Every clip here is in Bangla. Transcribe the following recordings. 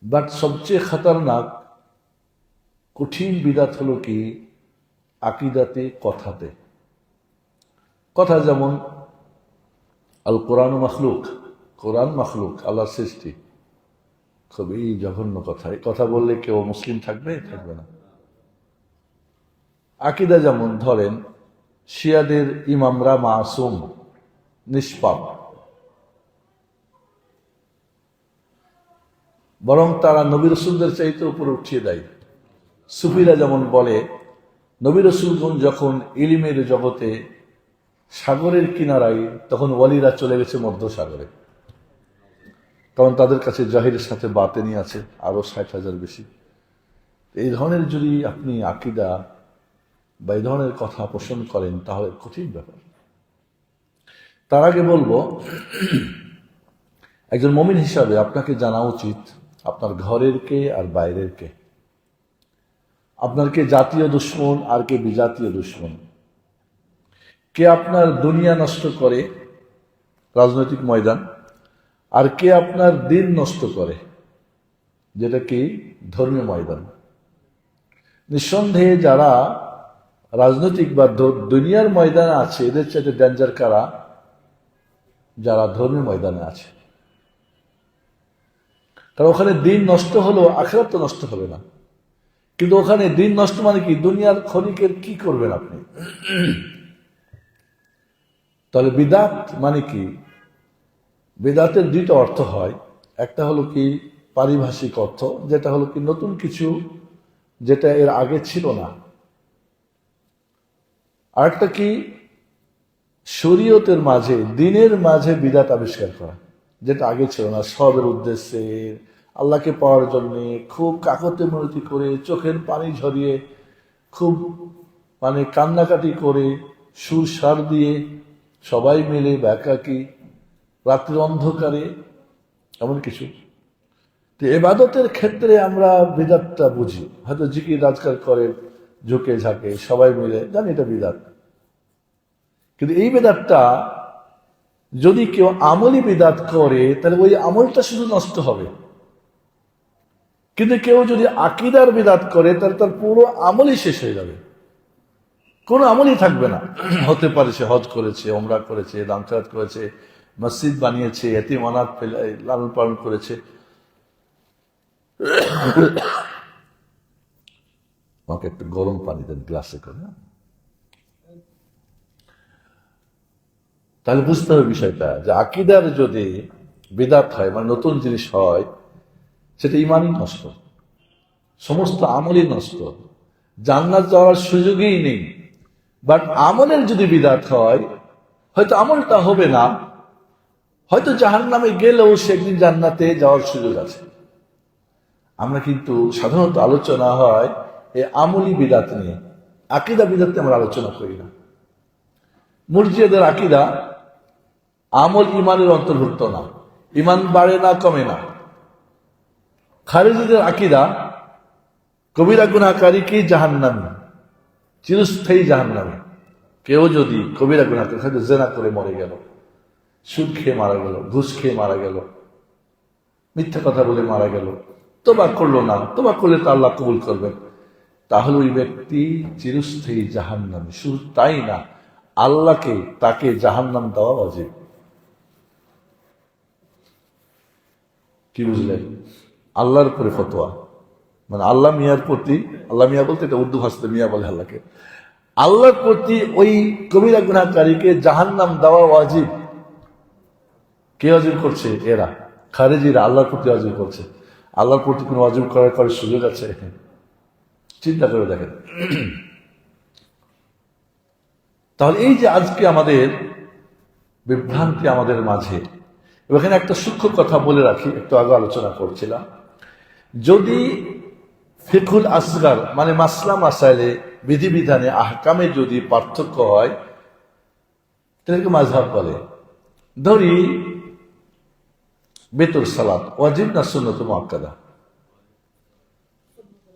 বাট সবচেয়ে খতরনাক কঠিন বিদাত হলো কি আকিদাতে, কথাতে। কথা যেমন আল কোরআন মখলুক, কোরআন মখলুক, আল্লাহর সৃষ্টি। খুবই জঘন্য কথা। এই কথা বললে কেউ মুসলিম থাকবে? থাকবে না। আকিদা যেমন ধরেন শিয়াদের ইমামরা মাসুম, নিষ্পাপ, বরং তারা নবী রসুলদের চাইতে উপরে উঠিয়ে দেয়। সুফিরা যেমন বলে নবী রসুলগণ যখন ইলিমের জগতে সাগরের কিনারায়, তখন ওয়ালিরা চলে গেছে মধ্য সাগরে, কারণ তাদের কাছে জাহিরের সাথে বাতেনি আছে আরো 60,000 বেশি। এই ধরনের যদি আপনি আকিদা বা এই ধরনের কথা পোষণ করেন তাহলে কঠিন ব্যাপার। তার আগে বলবো, একজন মুমিন হিসাবে আপনাকে জানা উচিত আপনার ঘরের কে আর বাইরের কে, আপনার কে জাতীয় দুশ্মন আর কে বিজাতীয় দুশ্মন, কে আপনার দুনিয়া নষ্ট করে রাজনৈতিক ময়দান, আর কে আপনার দিন নষ্ট করে যেটা কি ধর্মীয় ময়দান। নিঃসন্দেহে যারা রাজনৈতিক বা দুনিয়ার ময়দানে আছে এদের চাইতে ডেঞ্জার কারা? যারা ধর্মীয় ময়দানে আছে। কারণ ওখানে দিন নষ্ট হলেও আখিরাত তো নষ্ট হবে না, কিন্তু ওখানে দিন নষ্ট মানে কি? দুনিয়ার ক্ষণিকের কি করবেন আপনি? তাহলে বিদাত মানে কি? বিদাতের দুইটা অর্থ হয়। একটা হলো কি পারিভাষিক অর্থ, যেটা হলো কি নতুন কিছু যেটা এর আগে ছিল না। আরেকটা কি শরীয়তের মাঝে, দিনের মাঝে বিদাত আবিষ্কার করা যেটা আগে ছিল না, সবের উদ্দেশ্যে, আল্লাহকে পাওয়ার জন্য খুব কাকতে মিনতি করে, চোখের পানি ঝরিয়ে, খুব কান্নাকাটি করে, সুর সার দিয়ে, সবাই মিলে বা একাকী, রাত্রির অন্ধকারে, এমন কিছু। তো ইবাদতের ক্ষেত্রে আমরা বিদাতটা বুঝি, হয়তো জিকির রাজকার করে ঝুঁকে ঝাঁকে সবাই মিলে, জানি এটা বিদাত। কিন্তু এই বিদাতটা যদি কেউ আমলি বিদাত করে তাহলে ওই আমলটা শুধু নষ্ট হবে, কিন্তু কেউ যদি আকিদার বিদাত করে তাহলে তার পুরো আমলই শেষ হয়ে যাবে, কোনো আমলই থাকবে না। হতে পারে সে হজ করেছে, ওমরা করেছে, দান খয়রাত করেছে, মসজিদ বানিয়েছে, এতিম অনাথ লালন পালন করেছে। আমাকে একটু গরম পানি দেন গ্লাসে করে। তাহলে বুঝতে হবে বিষয়টা যে আকিদার যদি বিদাত হয়, মানে নতুন জিনিস হয়, সেটা ইমানই নষ্ট, সমস্ত আমলই নষ্ট, জান্নাত যাওয়ার সুযোগই নেই। বাট আমলের যদি বিদাত হয়, হয়তো আমলটা হবে না, হয়তো জাহান্নামে গেলেও সে একদিন জান্নাতে যাওয়ার সুযোগ আছে। আমরা কিন্তু সাধারণত আলোচনা হয় এই আমলি বিদাত নিয়ে, আকিদা বিদাত নিয়ে আমরা আলোচনা করি না। মুরজিয়াদের আকিদা আমল ইমানের অন্তর্ভুক্ত না, ইমান বাড়ে না কমে না। খারিজিদের আকিদা কবিরা গুনাহকারীকে জাহান্নামী, চিরস্থায়ী জাহান্নামী। কেউ যদি কবিরা গুনাহকারী, হয়তো জেনা করে মরে গেল, সুদ খেয়ে মারা গেল, ঘুষ খেয়ে মারা গেল, মিথ্যা কথা বলে মারা গেল, তোবা করলো না, তোবা করলে তো আল্লাহ কবুল করবেন, তাহলে ওই ব্যক্তি চিরস্থায়ী জাহান্নামী। শুধু তাই না, আল্লাহকে তাকে জাহান্নাম দেওয়া উচিত। কি বুঝলেন? আল্লাহর উপরে ফতোয়া, মানে আল্লাহ মিয়ার প্রতি, আল্লাহ মিয়া বলতে এটা উর্দু ভাষাতে মিয়া বলে আল্লাহকে, আল্লাহর প্রতি ওই কবিরা গুনাহকারীকে জাহান্নাম দেওয়া ওয়াজিব। কে ওয়াজিব করছে? এরা খারেজিরা আল্লাহর প্রতি ওয়াজিব করছে। আল্লাহর প্রতি কোনো ওয়াজিব করার সুযোগ আছে? চিন্তা করে দেখেন। তাহলে এই যে আজকে আমাদের বিভ্রান্তি আমাদের মাঝে, এখানে একটা সূক্ষ্ম কথা বলে রাখি, একটু আগে আলোচনা করছিলাম, যদি ফিকহুল আসগার মানে মাসলা মাসাইলে, বিধিবিধানে, আহকামে যদি পার্থক্য হয় তাহলে মাযহাব বলে। ধরি বেতর সালাত ওয়াজিব না সুন্নত মুআক্কাদা?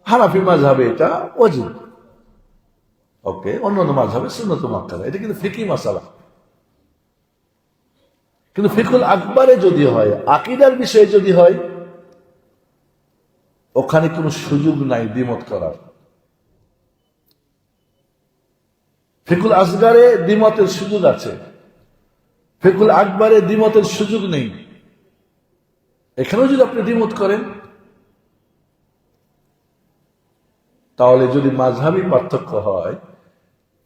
হানাফি মাযহাবে এটা ওয়াজিব, ওকে। অন্যান্য মাযহাবে সুন্নত মুআক্কাদা। এটা কিন্তু ফিকহি মাসালা। কিন্তু ফিকহুল আকবারে যদি হয়, আকীদার বিষয়ে যদি হয়, ওখানে কোনো সুযোগ নাই দ্বিমত করার। ফিকুল আসগারে দ্বিমতের সুযোগ আছে, ফিকুল আকবরে দ্বিমতের সুযোগ নেই। এখানেও যদি আপনি দ্বিমত করেন, তাহলে যদি মাযহাবী পার্থক্য হয়,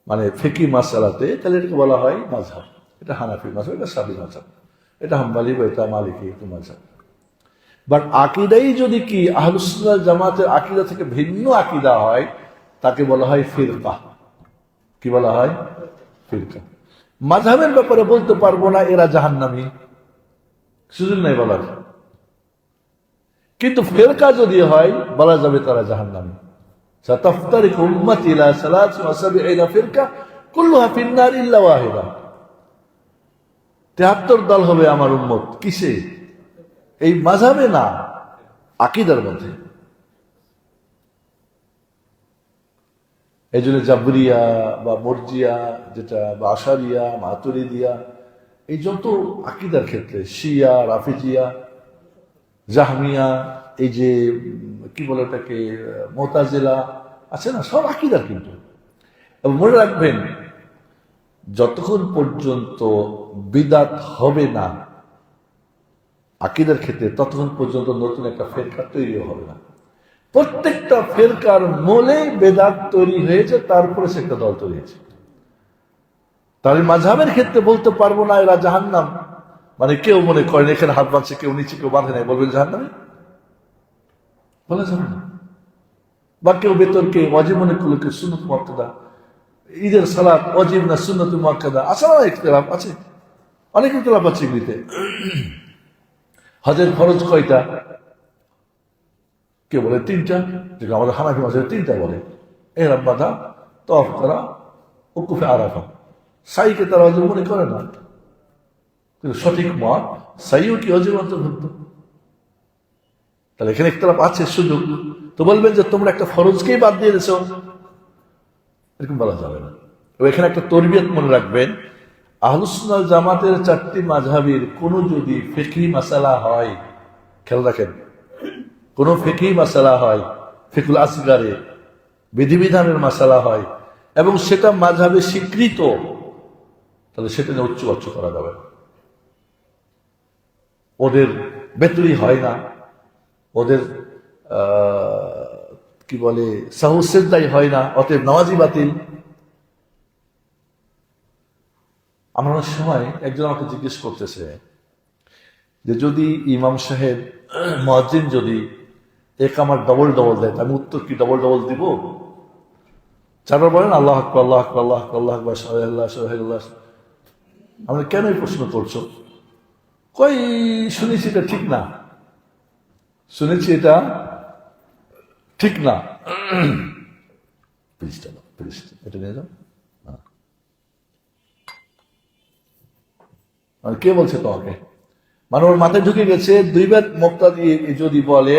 মানে ফিকি মাসালাতে, তাহলে এটাকে বলা হয় মাযহাব। এটা হানাফি মাযহাব, এটা শাফিঈ মাযহাব, এটা হাম্বলি বা এটা মালিকি একটু মাযহাব। বাট আকীদাই যদি কি আহলুস সুন্নাহ জামাতের আকীদা থেকে ভিন্ন আকীদা হয়, তাকে বলা হয় ফিরকা। কি বলা হয়? ফিরকা। মাযহাবের ব্যাপারে বলতে পারবো না এরা জাহান্নামী, সুযোগ নাই বলার। কিন্তু ফিরকা যদি হয়, বলা যাবে তারা জাহান্নামী। সাতাফতারিকু উম্মতি ইলা 73 ফিরকা কুল্লুহা ফিন্নার ইল্লা ওয়াহিদা। 73 দল হবে আমার উম্মত। কিসে? এই মাযহাবে না, আকীদার মধ্যে। এই জন্য জাবরিয়া বা মুরজিয়া যেটা, বা আশারিয়া, মাতুরিদিয়া, এই যত আকীদার ক্ষেত্রে, শিয়া, রাফিজিয়া, জাহমিয়া, এই যে কি বলে এটাকে, মুতাজিলা আছে না, সব আকীদার। কিন্তু এবং মনে রাখবেন, যতক্ষণ পর্যন্ত বিদাত হবে না আকীদার ক্ষেত্রে, ততক্ষণ পর্যন্ত নতুন একটা ফিরকা তৈরিও হবে না। প্রত্যেকটা ফিরকার মূলে বেদাত তৈরি হয়েছে, তারপরে সে একটা দল তৈরি হয়েছে। তাহলে মাযহাবের ক্ষেত্রে বলতে পারবো না এরা জাহান্নাম, মানে কেউ মনে করেন এখানে হাত বাঁধছে, কেউ নিচে, কেউ বাঁধে নাই, বলবেন জাহান্নামী? বলা যাবে না। বা কেউ বেতনকে ওয়াজিব মনে করলো, কেউ সুন্নত মুআক্কাদা, ঈদের সালাত ওয়াজিব না সুন্নত মুআক্কাদা, আছে না ইখতিলাফ আছে, অনেক ইখতিলাফ আছে এগুলিতে। হজের ফরজ কয়টা? কে বলে 3টা, যেটা আমাদের হানাফি মাযহাবে 3টা বলে। ইহরাম বাঁধা, তাওয়াফ করা, উকুফে আরাফা। সাইকে তারা ওয়াজিব মনে করে না, কিন্তু সঠিক মত সাইও কি ওয়াজিব অন্তর্ভুক্ত। তাহলে এখানে ইখতিলাফ আছে, সুযোগ। তো বলবেন যে তোমরা একটা ফরজকেই বাদ দিয়ে দিয়েছো, এরকম বলা যাবে না। এখানে একটা তরবিয়ত মনে রাখবেন, আহলুস সুন্নাহ জামাতের 4টি মাযহাবের কোন যদি ফিকহি মাসালা হয়, খেয়াল রাখেন, কোন ফিকহি মাসালা হয়, ফিকুল আসগারে বিধিবিধানের মাসালা হয়, এবং সেটা মাযহাবে স্বীকৃত, তাহলে সেটা নিয়ে উচ্চবাচ্য করা যাবে না। ওদের বেতুরি হয় না, ওদের কি বলে সাহুসেজদাই হয় না, অতএব নামাজি বাতিল। আমার অনেক সময় একজন আমাকে জিজ্ঞেস করতেছে যে যদি ইমাম সাহেব মুয়াজ্জিন যদি একামার ডবল ডবল দেয়, আমি উত্তর কি ডবল ডবল দিব? 4 বার বলেন আল্লাহু আকবার, আল্লাহু আকবার, আল্লাহু আকবার, আল্লাহু আকবার, সুবহানাল্লাহ, সুবহানাল্লাহ। আমরা কেন এই প্রশ্ন করছো? কই শুনেছি এটা ঠিক না, শুনেছি এটা ঠিক না। এটা নিয়ে যাও। কে বলছে তোমাকে? মানে ওর মাথায় ঢুকে গেছে 2 বার মুক্তাদি যদি বলে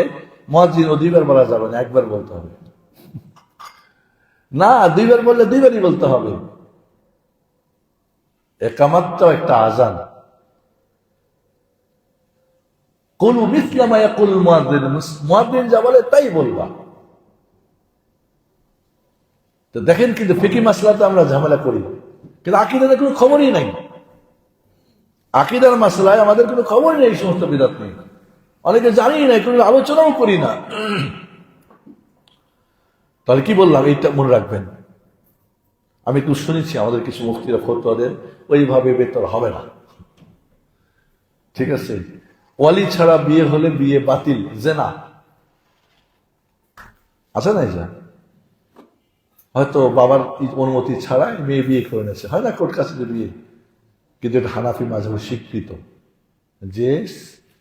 মুয়াজ্জিন, ও 2 বার বলা যাবে না, 1 বার বলতে হবে। না, 2 বার বললে 2 বারই বলতে হবে। একামাতটাও একটা আযান। কুলু মিসলা মা ইয়াকুল মুয়াজ্জিন, মুয়াজ্জিন যা বলে তাই বলবা। তো দেখেন, কিন্তু ফিকহি মাসলাতে আমরা ঝামেলা করি, কিন্তু আকীদাতে কোনো খবরই নাই। আকীদার মাসলায় আমাদের কোনো খবর নেই, এই সমস্ত বিদআত নেই, অনেকে জানি না, কোনো আলোচনাও করি না। তাহলে কি বললাম, এইটা মনে রাখবেন। আমি একটু শুনেছি আমাদের কিছু মুফতিরা ফতোয়া দেন, ওইভাবে বেতর হবে না, ঠিক আছে? ওয়ালি ছাড়া বিয়ে হলে বিয়ে বাতিল, জেনা আছে না? এটা হয়তো বাবার অনুমতি ছাড়াই মেয়ে বিয়ে করে নিয়েছে, হয় না কোর্ট কাছে বিয়ে, কিন্তু এটা হানাফি মাযহাবে স্বীকৃত যে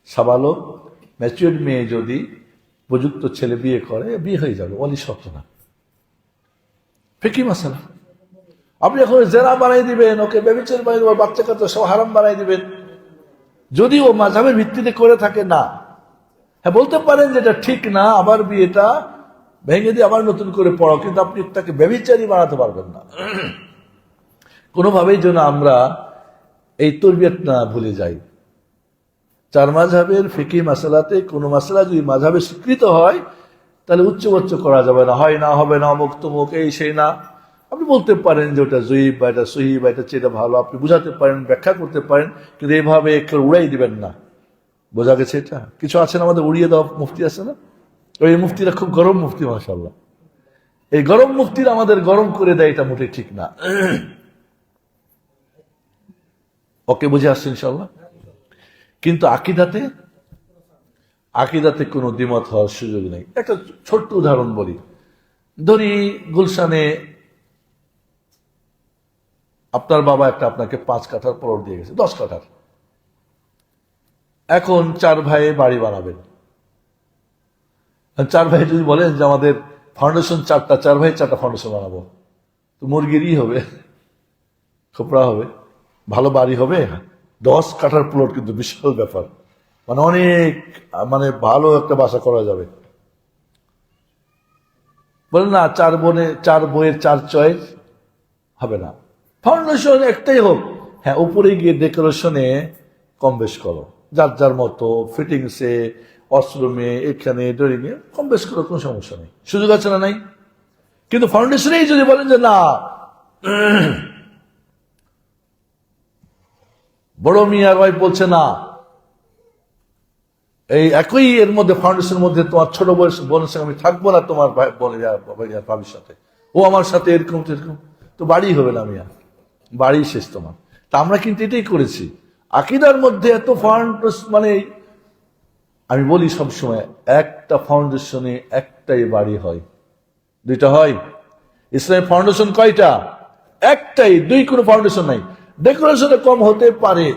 সাবালক ম্যাচিউরড মেয়ে যদি উপযুক্ত ছেলে বিয়ে করে, বিয়ে হয়ে যাবে, ওয়ালি শর্ত না। ফিকহি মাসালা। আপনি এখন জেনা বানাই দিবেন, ওকে ব্যভিচার বানাই দিবেন, বাচ্চা কাচ্চা সব হারাম বানাই দিবেন, যদি ও মাযহাবের ভিত্তিতে করে থাকে না। হ্যাঁ, বলতে পারেন যে এটা ঠিক না, আবার বিয়েটা ভেঙে দিয়ে আবার নতুন করে পড়াও, কিন্তু আপনি তাকে ব্যভিচারী বানাতে পারবেন না। কোনোভাবেই যেন আমরা এই তরবিয়ত না ভুলে যাই। 4 মাযহাবের ফিকহি মাসালাতে কোনো মাসালা যদি মাযহাবে স্বীকৃত হয়, তাহলে উচ্চ করা যাবে না, হয় না, হবে না, অমুক তমুক, এই সেই না। আপনি বলতে পারেন যে ওটা জয়ীব বা এটা সহি বা এটা চেয়ে ভালো, আপনি বুঝাতে পারেন, ব্যাখ্যা করতে পারেন, কিন্তু এইভাবে কেউ উড়াই দিবেন না। বোঝা গেছে? এটা কিছু আছেন আমাদের উড়িয়ে দেওয়া মুফতি আছে না, ওই মুফতিরা খুব গরম মুফতি, মাশাআল্লাহ। এই গরম মুফতিরা আমাদের গরম করে দেয়, এটা মোটেই ঠিক না। ওকে, বুঝে আসছে ইনশাল্লাহ। কিন্তু আকিদাতে কোনো দ্বিমত হওয়ার সুযোগ নেই। একটা ছোট্ট উদাহরণ বলি। ধরি গুলশানে আপনার বাবা আপনাকে 5 কাঠার প্লট দিয়ে গেছে, 10 কাঠার। এখন 4 ভাই বাড়ি বানাবেন। 4 ভাই যদি বলেন যে আমাদের ফাউন্ডেশন 4টা, 4 ভাই 4টা ফাউন্ডেশন বানাবো, তো মুরগিরই হবে, খোপড়া হবে, ভালো বাড়ি হবে। 10 কাঠার প্লট কিন্তু বিশাল ব্যাপার, অনেক ভালো একটা বাসা করা যাবে। বলেন না 4 বইয়ের 4 চয়েস হবে না, ফাউন্ডেশন একটাই হোক। হ্যাঁ, উপরে গিয়ে ডেকোরেশনে কম বেশ করো, যার মতো ফিটিংসে, ওয়াশরুমে, এখানে ড্রয়িংয়ে কম বেশ করো, কোনো সমস্যা নেই, সুযোগ আছে না নাই? কিন্তু ফাউন্ডেশনেই যদি বলেন যে না, বড় মিয়ার ওয়াইফ বলছে না, এই একই এর মধ্যে ফাউন্ডেশনের মধ্যে তোমার ছোট বোনের সঙ্গে আমি থাকবো না, তোমার ভাবির সাথে, ও আমার সাথে এরকম, তো বাড়ি হবে না মিয়া, বাড়ি শেষ তোমার। তা আমরা কিন্তু এটাই করেছি আকীদার মধ্যে। এত ফাউন্ডেশন আমি বলি সবসময়, একটা ফাউন্ডেশনে একটাই বাড়ি হয়, 2টা হয়? ইসলামের ফাউন্ডেশন কয়টা? একটাই, 2 কোনো ফাউন্ডেশন নাই। ডেকোরেশনে কম হতে পারে।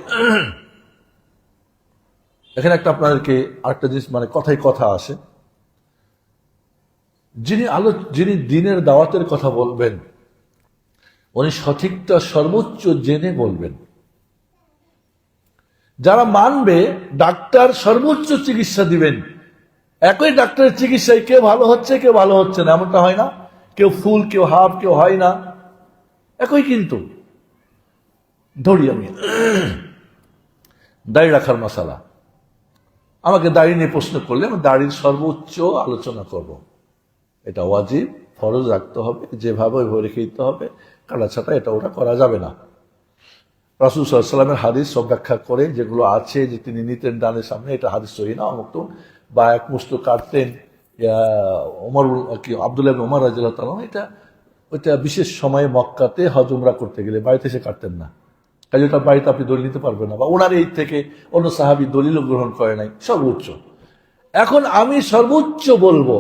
এখানে একটা আপনাদেরকে আরেকটা জিনিস, কথায় কথা আসে, যিনি দিনের দাওয়াতের কথা বলবেন, উনি সঠিকটা সর্বোচ্চ জেনে বলবেন। যারা মানবে, ডাক্তার সর্বোচ্চ চিকিৎসা দিবেন। একই ডাক্তারের চিকিৎসায় কেউ ভালো হচ্ছে, কেউ ভালো হচ্ছে না, এমনটা হয় না? কেউ ফুল, কেউ হাফ, কেউ হয় না, একই। কিন্তু ধরি আমি দাড়ি রাখার মশালা, আমাকে দাড়ি নিয়ে প্রশ্ন করলে আমি দাড়ির সর্বোচ্চ আলোচনা করব। এটা ওয়াজিব, ফরজ রাখতে হবে, যেভাবে ওইভাবে রেখে দিতে হবে, কাটা ছাটা এটা ওটা করা যাবে না। রাসূল সাল্লাল্লাহু আলাইহি ওয়াসাল্লামের হাদিস সব ব্যাখ্যা করে, যেগুলো আছে যে তিনি নিতেন ডানের সামনে, এটা হাদিস সহিহ না, অমুক বা এক মুষ্ট কাটতেন আব্দুল্লাহ ইবনে ওমর রাদিয়াল্লাহু তাআলা, ওইটা বিশেষ সময়ে মক্কাতে হজ উমরা করতে গেলে বাড়িতে এসে কাটতেন না, কাজে ওটা বাড়িতে আপনি দলিল নিতে পারবেন না, বা ওনার এই থেকে অন্য সাহাবী দলিলও গ্রহণ করে নাই, সর্বোচ্চ। এখন আমি সর্বোচ্চ বলবো,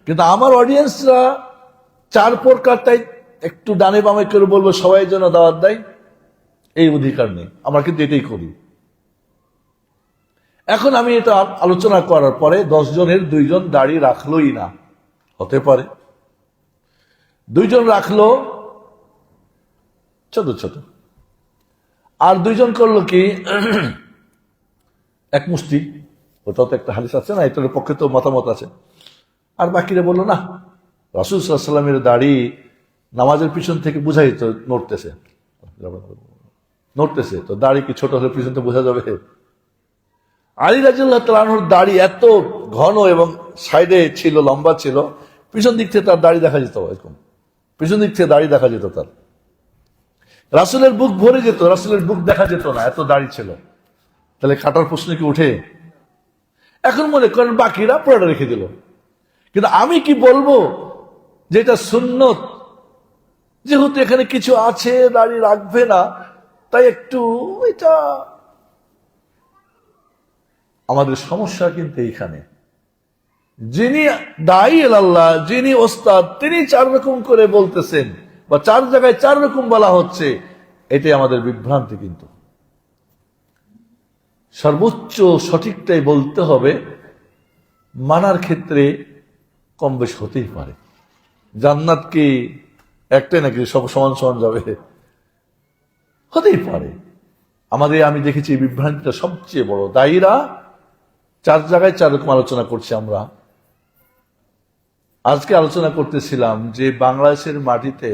কিন্তু আমার অডিয়েন্সরা 4 প্রকারটাই একটু ডানে বামে করে বলবো, সবাই যেন দাওয়াত দেয়, এই অধিকার নেই। আমরা কিন্তু এটাই করি। এখন আমি এটা আলোচনা করার পরে 10 জনের 2 জন দাড়ি রাখলোই না, হতে পারে 2 জন রাখলো ছোট ছোট, আর 2 জন করলো কি এক মুষ্টি, ওটাও তো একটা হাদিস আছে না, এটার পক্ষে তো মতামত আছে। আর বাকিরা বললো না, রাসূল সাল্লাল্লাহু আলাইহি ওয়াসাল্লামের দাড়ি নামাজের পিছন থেকে বুঝাই তো নড়তেছে, তো দাড়ি কি ছোট হলে পিছন থেকে বোঝা যাবে? আলী রাদিয়াল্লাহু তাআলা আনহুর দাড়ি এত ঘন এবং সাইডে ছিল, লম্বা ছিল, পিছন দিক থেকে তার দাড়ি দেখা যেত, এরকম পিছন দিক থেকে দাড়ি দেখা যেত তার। রাসূলের বুক ভরে যেত, রাসূলের বুক দেখা যেত না, এত দাড়ি ছিল। তাহলে কাটার প্রশ্ন কি উঠে? এখন মনে করেন বাকিরা পুরোটা রেখে দিল, কিন্তু আমি কি বলবো যে এটা সুন্নত, যেহেতু এখানে কিছু আছে দাড়ি রাখবে না, তাই একটু এটা। আমাদের সমস্যা কিন্তু এইখানে, যিনি দায়ী আল্লাহ, যিনি ওস্তাদ, তিনি 4 রকম করে বলতেছেন, বা 4 জায়গায় 4 রকম বলা হচ্ছে, এটাই আমাদের বিভ্রান্তি। কিন্তু সর্বোচ্চ সঠিকটাই বলতে হবে। মানার ক্ষেত্রে কম বেশ হতেই পারে, জান্নাত কি একটাই নাকি সব সমান সমান যাবে? হতেই পারে। আমি দেখেছি বিভ্রান্তিটা সবচেয়ে বড়। দায়ীরা 4 জায়গায় 4 রকম আলোচনা করছি। আমরা আজকে আলোচনা করতেছিলাম যে বাংলাদেশের মাটিতে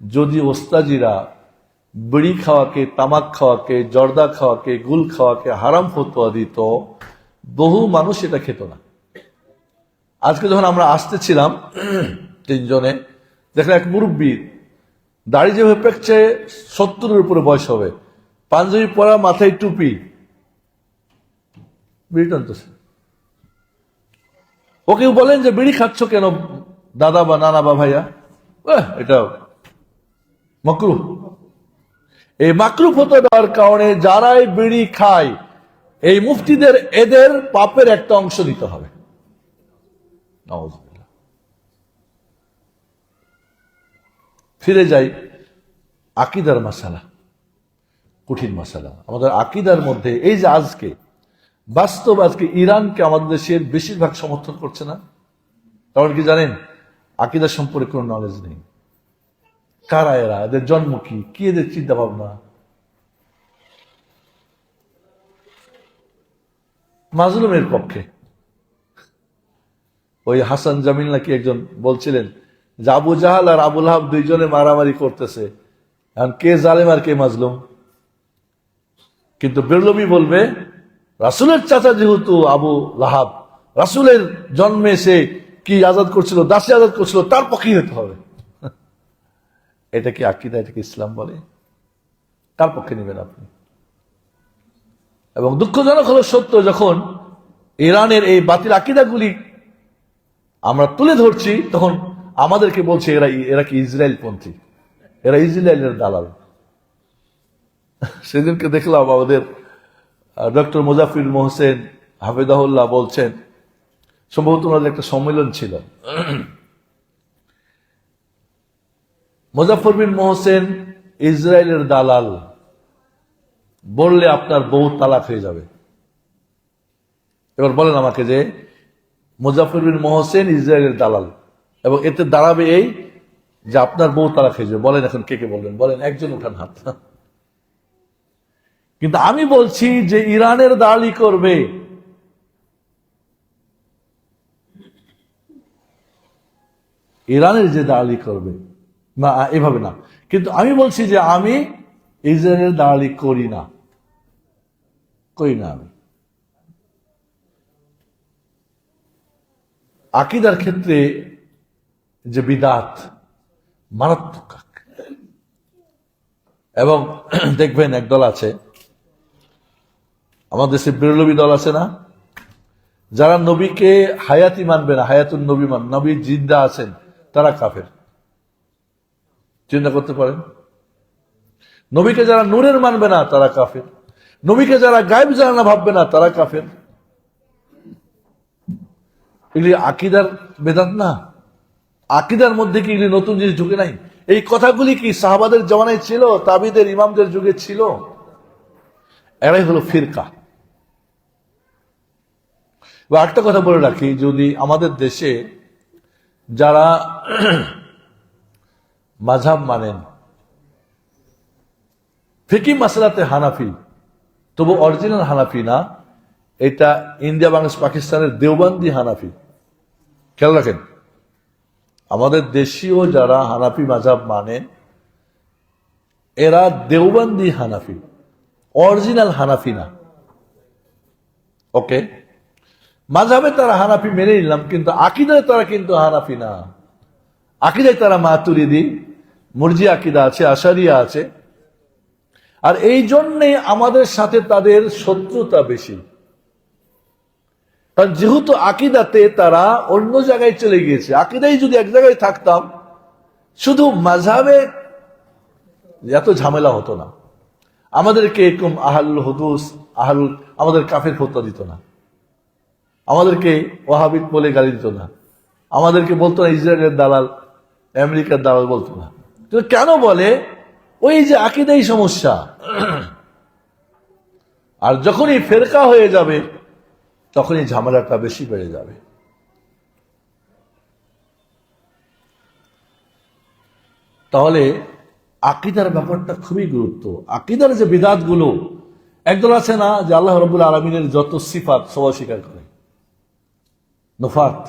যদি ওস্তাজিরা বিড়ি খাওয়াকে, তামাক খাওয়াকে, জর্দা খাওয়াকে, গুল খাওয়াকে হারাম ফতোয়া দিত, বহু মানুষ এটা খেত না। আজকে যখন আমরা আসতেছিলাম তিনজনে, দেখলাম এক মুরব্বী দাড়ি যেভাবে পেকছে 70-এর উপরে বয়স হবে, পাঞ্জাবি পরা, মাথায় টুপি, বিড়ি টানতেছে। ওকে বলেন যে বিড়ি খাচ্ছ কেন দাদা বা নানা বা ভাইয়া? এটা মাকরুহ। এই মাকরুহ হতে দেওয়ার কারণে যারাই বিড়ি খায়, এই মুফতিদের এদের পাপের একটা অংশ দিতে হবে। নাউযুবিল্লাহ। ফিরে যাই আকীদার মাসালা, কঠিন মাসালা। আমাদের আকীদার মধ্যে এই যে আজকে বাস্তব, আজকে ইরানকে আমাদের দেশের বেশিরভাগ সমর্থন করছে না, কারণ কি জানেন? আকীদা সম্পর্কে কোনো নলেজ নেই। কারা এরা? এদের জন্ম কি, কি এদের চিন্তা ভাবনা? মাজলুমের পক্ষে। ওই হাসান জামিল নাকি একজন বলছিলেন যে আবু জাহাল আর আবুল হাব দুইজনে মারামারি করতেছে, এখন কে জালেম আর কে মাজলুম। কিন্তু বেরলভী বলবে রাসূলের চাচা যেহেতু আবু লাহাব, রাসূলের জন্মে সে কি আজাদ করছিল, দাসী আজাদ করছিল, তার পক্ষেই হতে হবে। এটা কি আকীদা? এটা কি ইসলাম বলে? কার পক্ষে নেবেন আপনি? এবং দুঃখজনক হলো সত্য, যখন ইরানের এই বাতিল আকীদাগুলি আমরা তুলে ধরছি, তখন আমাদেরকে বলছে এরা কি ইসরায়েল পন্থী, এরা ইসরায়েলের দালাল। সেদিনকে দেখলাম আমাদের ডক্টর মুজাফফর মোহসেন হাফেজাহুল্লাহ বলছেন, সম্ভবত ওনাদের একটা সম্মেলন ছিল, মুজাফফর বিন মোহসেন ইসরায়েলের দালাল বললে আপনার বউ তালাক হয়ে যাবে। এবার বলেন আমাকে যে মুজাফফর বিন মোহসেন ইসরায়েলের দালাল, এবং এতে দাঁড়াবে এই যে আপনার বউ তালাক হয়ে যাবে। বলেন এখন কে কে বলবেন? বলেন, একজন উঠান হাত। কিন্তু আমি বলছি যে ইরানের দালালি করবে, ইরানের যে দালালি করবে না, এভাবে না। কিন্তু আমি বলছি যে আমি ইসরায়েলের দালালি করি না, করি না। আমি আকীদার ক্ষেত্রে যে বিদাত মারাত্মক, এবং দেখবেন একদল আছে আমাদের দেশে, বেরলভী দল আছে না, যারা নবীকে হায়াতি মানবে না, হায়াতুন নবী নবী জিন্দা আছেন, তারা কাফের। চিন্তা করতে পারেন, নবীকে যারা নূরের মানবে না তারা কাফের, নবীকে যারা গায়েব জানে না ভাববে না তারা কাফের। এগুলি আকীদার বেদাত না? আকীদার মধ্যে কি এগুলি নতুন জিনিস ঢুকে নাই? এই কথাগুলি কি সাহাবাদের জমানায় ছিল, তাবিদের ইমামদের যুগে ছিল? এরাই হলো ফিরকা। একটা কথা বলে রাখি, যদি আমাদের দেশে যারা মাযহাব মানেন, ফিকহি মাসআলাতে হানাফি, তবু অরিজিনাল হানাফি না, এটা ইন্ডিয়া, বাংলাদেশ, পাকিস্তানের দেওবন্দি হানাফি। খেয়াল রাখেন, আমাদের দেশীয় যারা হানাফি মাযহাব মানেন, এরা দেওবন্দি হানাফি, অরিজিনাল হানাফি না। ওকে, মাযহাবে তারা হানাফি মেনে নিলাম, কিন্তু আকীদায় তারা কিন্তু হানাফি না। আকীদায় তারা মাতুরিদি, মুরজি আকীদা আছে, আশারিয়া আছে। আর এই জন্যে আমাদের সাথে তাদের শত্রুতা বেশি, কারণ যেহেতু আকীদাতে তারা অন্য জায়গায় চলে গিয়েছে। আকীদায় যদি এক জায়গায় থাকতাম, শুধু মাযহাবে এত ঝামেলা হতো না, আমাদেরকে এরকম আহলুল হুদুস, আমাদের কাফের ফতোয়া দিত না, আমাদেরকে ওয়াহাবিত বলে গালি দিত না, আমাদেরকে বলতো না ইসরায়েলের দালাল, আমেরিকার দালাল বলতো না। কিন্তু কেন বলে? ওই যে আকীদাই সমস্যা। আর যখনই ফেরকা হয়ে যাবে, তখনই ঝামেলাটা বেশি বেড়ে যাবে। তাহলে আকীদার ব্যাপারটা খুবই গুরুত্ব। আকীদার যে বিদাতগুলো, একদল আছে না যে আল্লাহ রাব্বুল আলামিনের যত সিফাত সবাই স্বীকার করে, নুফাত।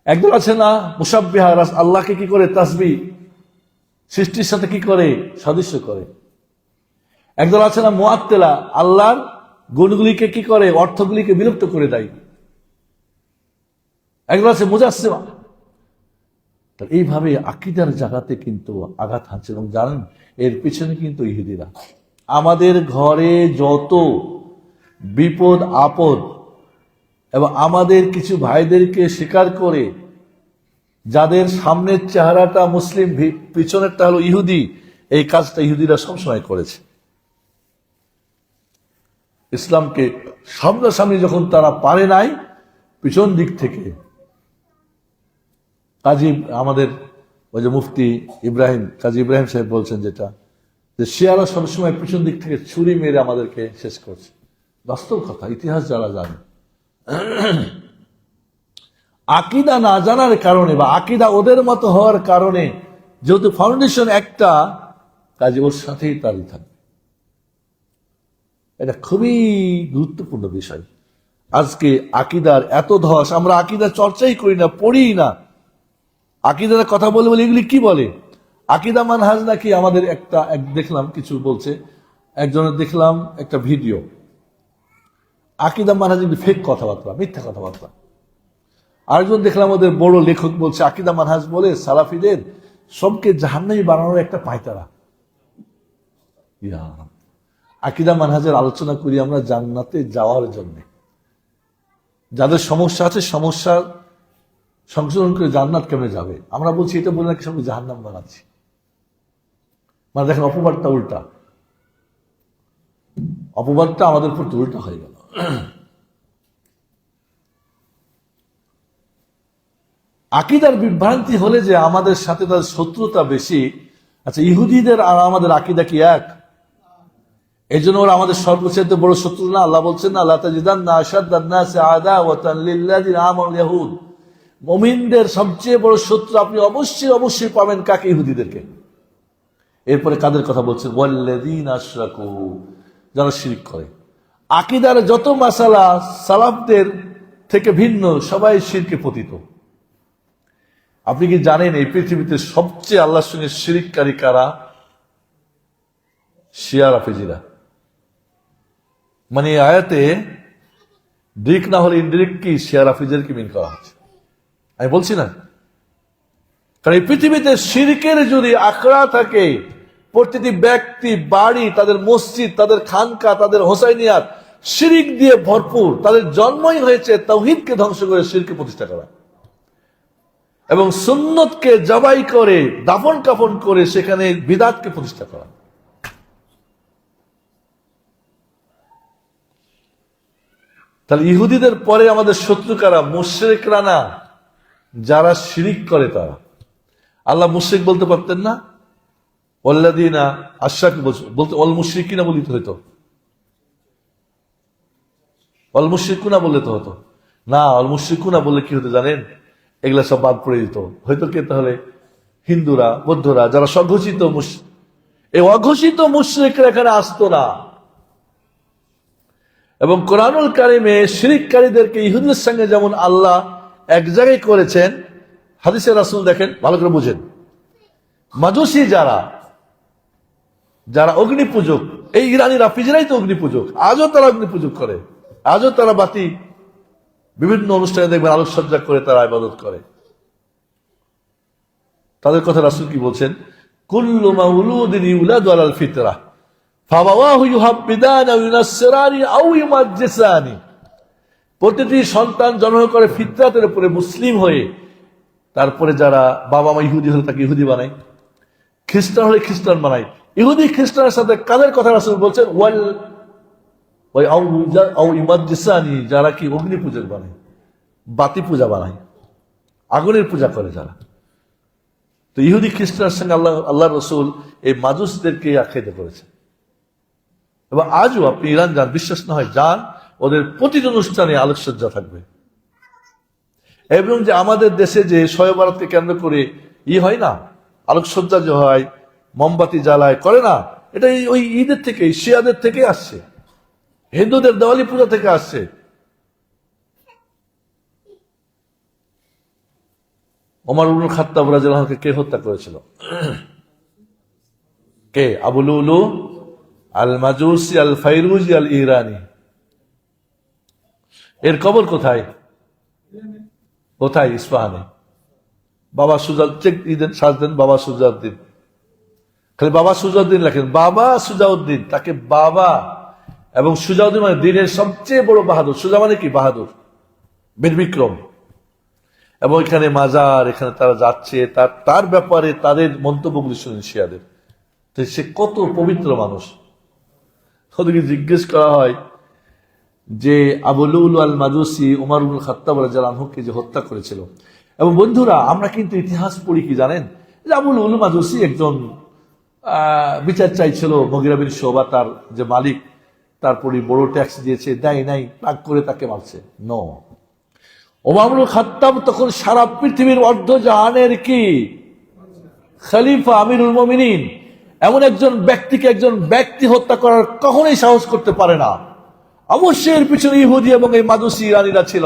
একদল আছে না মুশাব্বিহা, আল্লাহকে কি করে তাসবিহ, সৃষ্টির সাথে কি করে সাদৃশ্য করে। একদল আছে না মুআত্তিলা, আল্লাহর গুণগুলিকে কি করে, অর্থগুলিকে বিলুপ্ত করে দেয়। একজন আছে মুজাসসিমা। এইভাবে আকীদার জায়গাতে কিন্তু আঘাত হানছে। এবং জানেন এর পিছনে কিন্তু ইহুদিরা। আমাদের ঘরে যত বিপদ আপদ এবং আমাদের কিছু ভাইদেরকে স্বীকার করে, যাদের সামনের চেহারাটা মুসলিম, পিছনেরটা হলো ইহুদি, এই কাজটা ইহুদিরা সবসময় করেছে। ইসলামকে সামনাসামনি যখন তারা পারে নাই, পিছন দিক থেকে কাজী আমাদের ওই যে মুফতি ইব্রাহিম, কাজী ইব্রাহিম সাহেব বলছেন যেটা, যে শিয়ারা সবসময় পিছন দিক থেকে ছুরি মেরে আমাদেরকে শেষ করছে। বাস্তব কথা, ইতিহাস যারা জানে। আকীদা না জানার কারণে বা আকীদা ওদের মতো হওয়ার কারণে, যেহেতু ফাউন্ডেশন একটা, কাজে ওর সাথেই তারই থাকবে। এটা খুবই গুরুত্বপূর্ণ বিষয়। আজকে আকীদার এত ধস, আমরা আকীদা চর্চাই করি না, পড়ি না। আকীদার কথা বলে বলে এগুলি কি বলে? আকীদা মানহাজ নাকি আমাদের একটা দেখলাম কিছু বলছে, একজনের দেখলাম একটা ভিডিও, আকীদা মানহাজ ফেক কথাবার্তা, মিথ্যা কথাবার্তা। আরেকজন দেখলাম ওদের বড় লেখক বলছে আকীদা মানহাজ বলে সালাফিদের সবকে জাহান্নামী বানানোর একটা পায়তারা। আকীদা মানহাজের আলোচনা করি আমরা জান্নাতে যাওয়ার জন্য। যাদের সমস্যা আছে সমস্যা সংশোধন করে জান্নাত কেমনে যাবে, আমরা বলছি এটা বলে নাকি সবকে জাহান্নাম বানাচ্ছি। মানে দেখেন অপবাদটা উল্টা, অপবাদটা আমাদের উপর উল্টা হয়ে গেল। আকীদার বিভ্রান্তি হলে যে আমাদের সাথে তাদের শত্রুতা বেশি। আচ্ছা, ইহুদিদের আর আমাদের আকীদা কি এক? এই জন্য ওরা আমাদের সর্বচেয়ে বড় শত্রু না? আল্লাহ বলছেন না, লা তাজিদান্না আশাদ্দান নাসি আদাওয়াতান লিল্লাযিনা আমানু ইয়াহুদ। মুমিনদের সবচেয়ে বড় শত্রু আপনি অবশ্যই অবশ্যই পাবেন কাকে? ইহুদিদেরকে। এরপরে কাদের কথা বলছেন? ওয়াল্লাযিনা আশরাকু, যারা শিরক করে। আকীদার যত মাসালা সালাফদের থেকে ভিন্ন, সবাই শিরকে পতিত। আপনি কি জানেন এই পৃথিবীতে সবচেয়ে আল্লাহর সঙ্গে শিরককারী কারা? শিয়া রাফেজিরা। মানে আয়াতে ডিরেক্ট না হলে ইনডিরেক্ট কি শিয়া রাফেজিদেরকে মিন করা হচ্ছে। আমি বলছি না, কারণ এই পৃথিবীতে শিরকের যদি আখড়া থাকে, প্রতিটি ব্যক্তি বাড়ি, তাদের মসজিদ, তাদের খানকা, তাদের হোসাইনিয়াত শিরক দিয়ে ভরপুর। তাদের জন্মই হয়েছে তাওহীদকে ধ্বংস করে শিরকে প্রতিষ্ঠা করা এবং সুন্নতকে জবাই করে দাফন কাফন করে সেখানে বিদআতকে প্রতিষ্ঠা করা। তাহলে ইহুদিদের পরে আমাদের শত্রু কারা? মুশরিকরা না, যারা শিরিক করে তারা। আল্লাহ মুশরিক বলতে পারতেন না? ওয়াল্লাযিনা আশরাকু বলতে অল মুশরিকিনা বলিতে হতো, অল মুশরিকুনা বললে তো হতো না। অল মুশরিকুনা বললে কি হতো জানেন? এগুলা সব বাদ পড়ে দিত। হয়তো কে? তাহলে হিন্দুরা, বৌদ্ধরা, যারা স্বঘোষিত এই অঘোষিত মুশরিকরা এখানে আসতো না। এবং কোরআনুল কারিমে শিরককারীদেরকে ইহুদিদের সঙ্গে যেমন আল্লাহ এক জায়গায় করেছেন, হাদিসে রাসূল দেখেন, ভালো করে বুঝেন। মাজুসি যারা অগ্নি পূজক, এই ইরানি রাফিজিরাই তো অগ্নি পূজক। আজও তারা অগ্নি পূজক করে, আজও তারা বাতি বিভিন্ন অনুষ্ঠানে দেখবেন আলোকসজ্জা করে তারা ইবাদত করে। তাদের কথা রাসূল কি বলছেন? কুল্লু মাউলুদিন ইউলাদু আলাল ফিতরাহ ফাবাওয়াহু ইউহাব্বিদানি আও ইউনাসসিরানি আও ইউমাজ্জিসানি। প্রতিটি সন্তান জন্ম করে ফিতরাতের উপরে, মুসলিম হয়ে। তারপরে যারা বাবা মা ইহুদি হলে তাকে ইহুদি বানায়, খ্রিস্টান হলে খ্রিস্টান বানায়। ইহুদি খ্রিস্টানের সাথে কাদের কথা রাসূল বলছেন? যারা কি অগ্নি পূজক বানায়, বাতি পূজা বানায়, আগুনের পূজা করে যারা। তো ইহুদি খ্রিস্টানের সঙ্গে আল্লাহ রসুল এই মাজুসদেরকে আখ্যায়িত করেছেন। এবং আজও আপনি ইরান যান, বিশ্বাস না হয় যান, ওদের প্রতিটি অনুষ্ঠানে আলোকসজ্জা থাকবে। এবং যে আমাদের দেশে যে শবে বরাতকে কেন্দ্র করে হয় না, আলোকসজ্জা যে হয়, মোমবাতি জ্বালায়, করে না, এটা ওই ঈদের থেকে, শিয়াদের থেকে আসছে, হিন্দুদের দেওয়ালি পূজা থেকে আসছে। ওমর ইবনুল খাত্তাব রাদিয়াল্লাহু আনহু কে হত্যা করেছিল? কে? আবু লুলু আল মাজুসি আল ফাইরুজি আল ইরানি। এর কবর কোথায়? কোথায়? ইস্পাহানে। বাবা সুজাউদ্দিন সাজদেন, বাবা সুজাউদ্দিন, খালি বাবা সুজাউদ্দিন লেখেন, বাবা সুজাউদ্দিন, তাকে বাবা। এবং সুজাউদ্দিন মানে দিনের সবচেয়ে বড় বাহাদুর। সুজা মানে কি? বাহাদুর, বীর বিক্রম। এবং এখানে মাজার, এখানে তারা যাচ্ছে, তার ব্যাপারে তাদের মন্তব্যগুলি শুনেন শিয়াদের। তো সে কত পবিত্র মানুষ। ওদেরকে জিজ্ঞেস করা হয় যে আবু লুলু আল মাজুসি উমর ইবনুল খাত্তাব রাদিয়াল্লাহু আনহুকে যে হত্যা করেছিল। এবং বন্ধুরা, আমরা কিন্তু ইতিহাস পড়ি কি জানেন, যে আবু লুলু মাজুসি একজন বিচার চাইছিল মুগিরা বিন শুবা, তার যে মালিক, তারপরে বড় ট্যাক্স দিয়েছে, দেয় নাই, রাগ করে তাকে মারছে। নো, ওমর ইবনুল খাত্তাব তখন সারা পৃথিবীর অর্ধজাহানের কি খলিফা, আমিরুল মুমিনিন। এমন একজন ব্যক্তিকে একজন ব্যক্তি হত্যা করার কখনোই সাহস করতে পারে না। অবশ্যই এর পিছনে ইহুদি এবং এই মাজুসি ইরানিরা ছিল।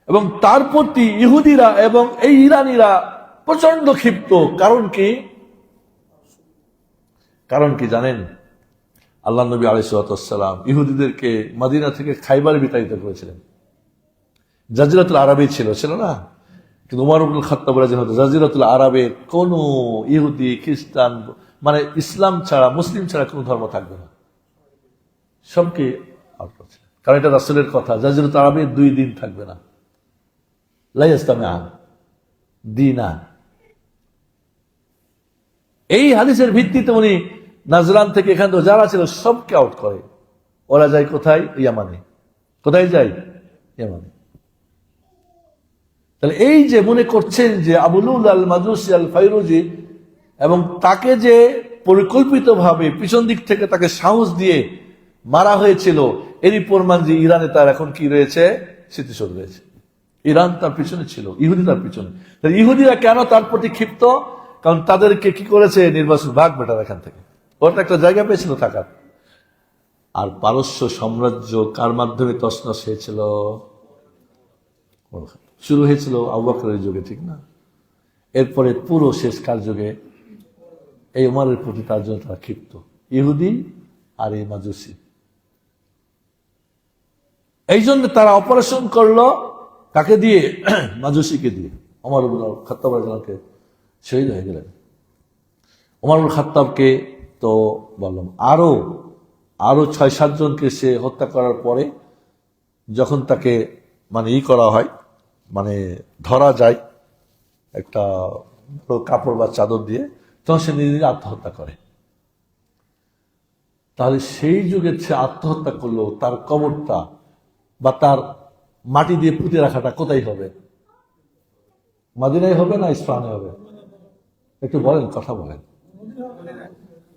এবং তার প্রতি ইহুদিরা এবং এই ইরানিরা প্রচন্ড ক্ষিপ্ত। কারণ কি? কারণ কি জানেন? আল্লাহ নবী আলাইহিস সালাম ইহুদিদেরকে মদিনা থেকে খাইবার বিতাড়িত করেছিলেন। জাজিরাতুল আরবে ছিল না? কিন্তু উমর ইবনুল খাত্তাব রাদিয়াল্লাহু আনহু জাজিরাতুল আরবে কোন ইহুদি, খ্রিস্টান, মানে ইসলাম ছাড়া, মুসলিম ছাড়া কোন ধর্ম থাকবে না, সবকে আউট করেছিলেন। কারণ এটা রাসূলের কথা, জাজিরাতুল আরবে 2 দিন থাকবে না, লা ইসতামিআ দিনা। এই হাদিসের ভিত্তিতে উনি নাজরান থেকে এখান থেকে যারা ছিল সবকে আউট করে। ওরা যায় কোথায়? ইয়ামানে। কোথায় যায়? ইয়ামানে। তাহলে এই যে মনে করছেন যে আবু লুলু আল মাজুসি আল ফাইরুজি, এবং তাকে যে পরিকল্পিতভাবে পিছন দিক থেকে তাকে সাহস দিয়ে মারা হয়েছিল, এরই প্রমাণ যে ইরানে তার এখন কি রয়েছে? স্মৃতিশোধ রয়েছে। ইরান তার পিছনে ছিল, ইহুদি তার পিছনে। ইহুদিরা কেন তার প্রতি ক্ষিপ্ত? কারণ তাদেরকে কি করেছে? নির্বাচন, ভাগ বেটার এখান থেকে। ওরা একটা জায়গা পেয়েছিল থাকার। আর পারস্য সাম্রাজ্য কার মাধ্যমে তছনছ হয়েছিল? শুরু হয়েছিল আবু বকরের যুগে, ঠিক না? এরপরে পুরো শেষকার যুগে এই উমরের প্রতি তার জন্য তারা ক্ষিপ্ত, ইহুদি আর এই মাজুসি। এই জন্য তারা অপারেশন করলো কাকে দিয়ে? মাজুসিকে দিয়ে। ওমর ইবনুল খাত্তাব রাদিয়াল্লাহু শহীদ হয়ে গেলেন। ওমর ইবনুল খাত্তাবকে তো বললাম, আরো 6-7 জনকে সে হত্যা করার পরে যখন তাকে মানে করা হয়, মানে ধরা যায় একটা কাপড় বা চাদর দিয়ে, তখন সে নিজে আত্মহত্যা করে। তাহলে সেই যুগে সে আত্মহত্যা করলো, তার কবরটা বা তার মাটি দিয়ে পুঁতে রাখাটা কোথায় হবে? মদিনায় হবে না ইসফাহানে হবে? একটু বলেন, কথা বলেন।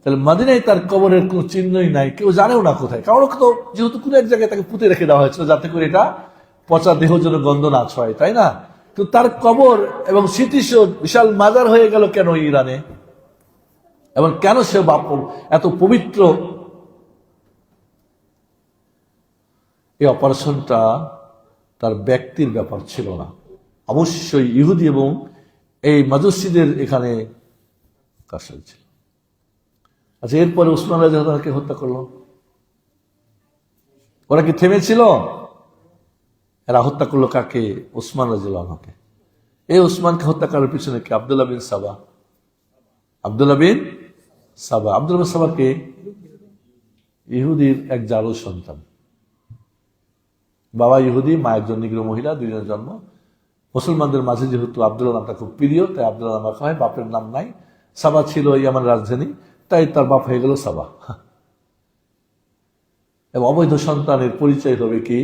তাহলে মদিনায় তার কবরের কোন চিহ্নই নাই, কেউ জানেও না কোথায়। কারণ তো যেহেতু কোন এক জায়গায় তাকে পুঁতে রেখে দেওয়া হয়েছিল যাতে করে এটা পচা দেহ যেন গন্ধ না ছড়ায়, তাই না? তো তার কবর এবং স্মৃতিসৌধ বিশাল মাজার হয়ে গেল কেন ইরানে? এবং কেন সে এত পবিত্র? এই অপারেশনটা তার ব্যক্তির ব্যাপার ছিল না, অবশ্যই ইহুদি এবং এই মাজুসিদের এখানে কাজ ছিল। আচ্ছা, এরপরে উসমান রাদিয়াল্লাহু আনহুকে হত্যা করলো। ওরা কি থেমেছিল? এরা হত্যা করলো কাকে? উসমান রাদিয়াল্লাহু আনহুকে। এই উসমানকে হত্যা করার পিছনে কি? আব্দুল্লাহ বিন সাবা। আব্দুল্লাহ বিন সাবাকে ইহুদির এক জারু সন্তান, বাবা ইহুদি, মা একজন নিগ্র মহিলা, 2 জনের জন্ম। মুসলমানদের মাঝে যেহেতু আব্দুল্লাহ নামটা খুব প্রিয়, তাই আব্দুল্লাহ নাম রাখা হয়। বাপের নাম নাই। সাবা ছিল ইয়ামান রাজধানী, তাই তার বাপ হয়ে গেল সাবা। এবং অবৈধ সন্তানের পরিচয় হবে কি?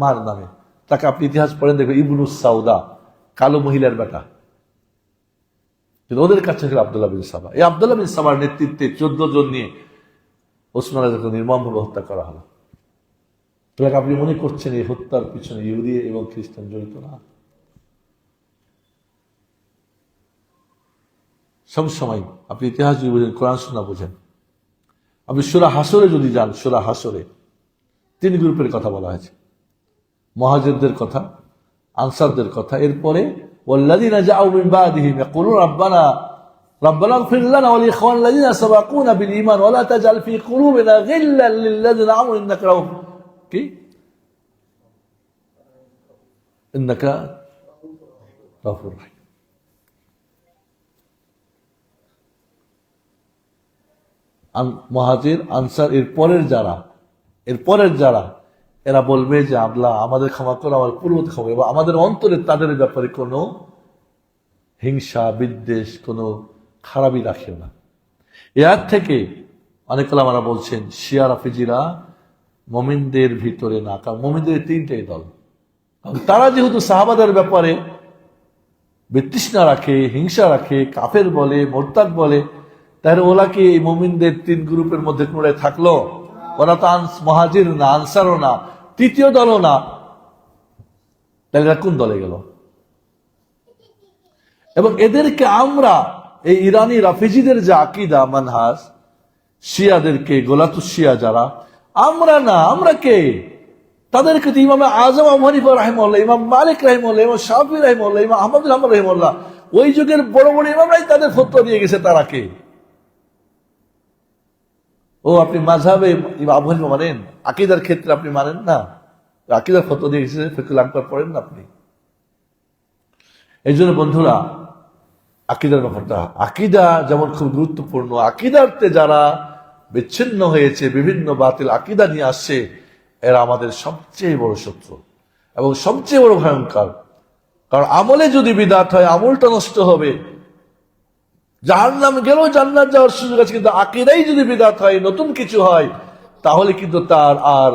মার নামে। তাকে আপনি ইতিহাস পড়েন, দেখবেন ইবনুস সাউদা, কালো মহিলার বেটা। ওদের কাছে ছিল আব্দুল্লাহ বিন সাবা। এই আব্দুল্লাহ বিন সাবার নেতৃত্বে 14 জন নিয়ে ওসমান রাদিয়াল্লাহু নির্মমভাবে হত্যা করা হলো। আপনি মনে করছেন এই হত্যার পিছনে ইহুদি এবং খ্রিস্টান জড়িত না? সব সময় আপনি ইতিহাস যদি বুঝেন, কোরআন সুন্নাহ বুঝেন, আপনি সূরা হাসরে যদি যান, সূরা হাসরে 3 গ্রুপের কথা বলা হয়েছে। মুহাজিরদের কথা, আনসারদের কথা, এরপরে ওয়াল্লাযিনা জাউ মিন বাদিহিম ইয়াকুলুন রাব্বানা ইগফির লানা ওয়া লিইখওয়ানিনা সাবাকুনা বিল ঈমান ওয়া লা তাজআল ফি কুলুবিনা গিল্লাল লিল্লাযিনা আমানু ইন্নাকা রাউফ কি ইন্নাকা গফুর রাহিম। মুহাজির আনসার এর পরের যারা এরা বলবে যে আল্লাহ আমাদের ক্ষমা করো, আমার পূর্বতে ক্ষমা করো, আমাদের অন্তরে তাদের ব্যাপারে কোনো হিংসা বিদ্বেষ কোনো খারাপই রাখিও না। এর থেকে অনেক ওলামারা বলছেন শিয়া রাফিজিরা মুমিনদের ভিতরে না, কারণ মুমিনদের তিনটাই দল। তারা যেহেতু সাহাবাদের ব্যাপারে বিতৃষ্ণা রাখে, হিংসা রাখে, কাফের বলে, মোরতাদ বলে, তাহলে ওরা কি এই মুমিনদের তিন গ্রুপের মধ্যে কোনটায় থাকলো? ওরা তো মুহাজির না, আনসারও না, তৃতীয় দলও না, তাহলে এরা কোন দলে গেল? এবং এদেরকে আমরা এই ইরানি রাফিজিদের যে আকিদা মানহাজ, শিয়াদেরকে গোলাতুস শিয়া যারা, আমরা না, আমরা কে? তাদেরকে তো ইমাম আজম আবু হানিফা রাহিমাহুল্লাহ, ইমাম মালিক রাহিমাহুল্লাহ, ইমাম শাফি রাহিমাহুল্লাহ, ইমাম আহমদ বিন হাম্বল রাহিমাহুল্লাহ, ওই যুগের বড় বড় ইমামরাই তাদের ফতোয়া দিয়ে গেছে। তারা কে? ও আপনি মাযহাবে আবু হানিফা মানেন, আকীদার ক্ষেত্রে আপনি মানেন না? আকীদার ফতোয়া দিয়ে গেছে, ফিকহুল আকবার পড়েন না আপনি? এই জন্য বন্ধুরা, আকীদার ব্যাপারটা, আকীদা যেমন খুব গুরুত্বপূর্ণ, আকীদাতে যারা বিচ্ছিন্ন হয়েছে, বিভিন্ন বাতিল আকীদা নিয়ে আসছে, এরা আমাদের সবচেয়ে বড় শত্রু এবং সবচেয়ে বড় ভয়ঙ্কর। কারণ আমলে যদি বিদআত হয়, আমলটা নষ্ট হবে, জাহান্নাম গেলেও জান্নাত যাওয়ার সুযোগ আছে। কিন্তু আকীদাই যদি বিদআত হয়, নতুন কিছু হয়, তাহলে কিন্তু তার আর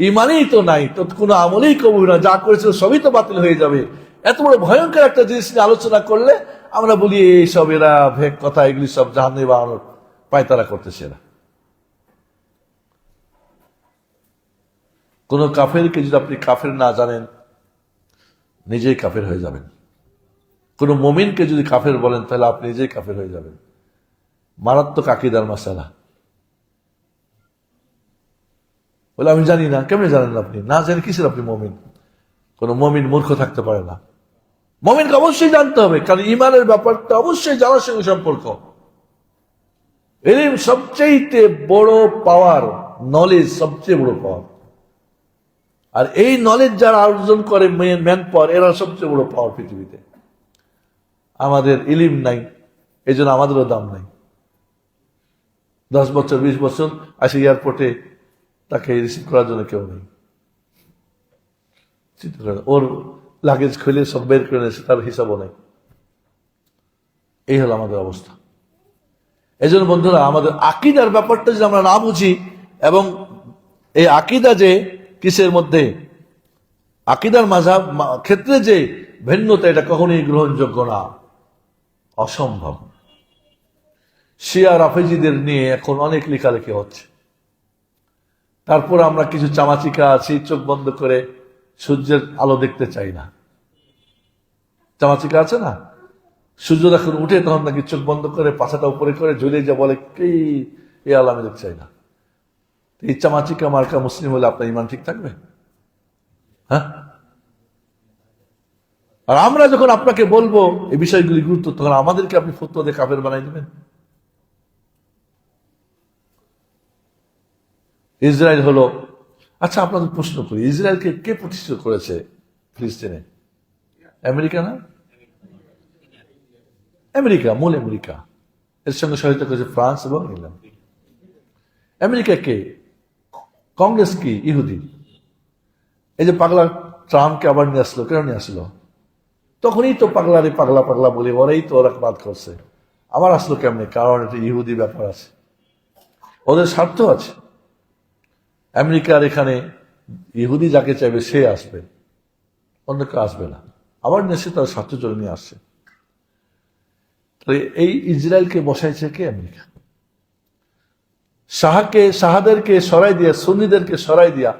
ঈমানই তো নাই, তো কোনো আমলেই কবুল না, যা করেছিল সবই তো বাতিল হয়ে যাবে। এত বড় ভয়ঙ্কর একটা জিনিস নিয়ে আলোচনা করলে আমরা বলি এইসব এরা ভেক কথা, এগুলি সব জাহান্নামে বানানোর পায়তারা করতেছে এরা। কোন কাফেরকে যদি আপনি কাফের না জানেন, নিজেই কাফের হয়ে যাবেন। কোন মুমিনকে যদি কাফের বলেন, তাহলে আপনি নিজেই কাফের হয়ে যাবেন। মারাত্মক আকীদার মাসালা। বলে আমি জানি না, কেমনে জানেন আপনি? না জানেন কিসের আপনি মুমিন? কোন মুমিন মূর্খ থাকতে পারে না। মুমিনকে অবশ্যই জানতে হবে, কারণ ঈমানের ব্যাপারটা অবশ্যই জানার সঙ্গে সম্পর্ক। ইলম সবচেয়ে বড় পাওয়ার, নলেজ সবচেয়ে বড় পাওয়ার। আর এই নলেজ যারা অর্জন করে, ম্যান পাওয়ার, এরা সবচেয়ে বড় পাওয়ার পৃথিবীতে। আমাদের ইলিম নাই, এই জন্য আমাদেরও দাম নাই। 10 বছর 20 বছর আসে এয়ারপোর্টে, তাকে রিসিভ করার জন্য কেউ নেই। ওর লাগেজ খুলে সব বের করে নিয়েছে, তার হিসাবও নেই। এই হলো আমাদের অবস্থা। এই জন্য বন্ধুরা, আমাদের আকীদার ব্যাপারটা যদি আমরা না বুঝি, এবং এই আকীদা যে কিসের মধ্যে, আকীদার মাযহাব ক্ষেত্রে যে ভিন্নতা, এটা কখনোই গ্রহণযোগ্য না, অসম্ভব। শিয়া রাফেজিদের নিয়ে এখন অনেক লেখালেখি হচ্ছে। তারপর আমরা কিছু চামাচিকা আছি, চোখ বন্ধ করে সূর্যের আলো দেখতে চাই না। চামাচিকা আছে না, সূর্য যখন উঠে তখন নাকি চোখ বন্ধ করে পাছাটা উপরে করে ঝুলে যা বলে কি এই আলো আমি দেখতে চাই না। এই চামাচিকা মার্কা মুসলিম হলে আপনার ঈমান ঠিক থাকবে? হ্যাঁ? আর আমরা যখন আপনাকে বলবো এই বিষয়গুলি গুরুত্ব, তখন আমাদেরকে আপনি ফতোয়া দিয়ে কাফের বানাই দেবেন। ইসরায়েল হলো, আচ্ছা আপনাদের প্রশ্ন করি, ইসরায়েলকে কে প্রতিষ্ঠিত করেছে ফিলিস্তিনে? আমেরিকা না? আমেরিকা, মূল আমেরিকা। এর সঙ্গে সহায়তা করেছে ফ্রান্স এবং ইংল্যান্ড। আমেরিকা কে? কংগ্রেস কি? ইহুদি। এই যে পাগলা ট্রাম্পকে আবার নিয়ে আসলো, কেন নিয়ে আসলো? তখনই তো পাগলারে পাগলা পাগলা বলে ওরাই তো ওরা বাদ করছে। আবার আসলো কেমনে? কারণ এটা ইহুদি ব্যাপার আছে, ওদের স্বার্থ আছে। আমেরিকার এখানে ইহুদি যাকে চাইবে সে আসবে, অন্য কেউ আসবে না। আবার নেশে তার স্বার্থ চলে নিয়ে আসছে। এই ইসরায়েলকে বসাইছে কে? আমেরিকা। শাহাদেরকে সরাই দিয়া, সুন্নিদেরকে সরাই দিয়া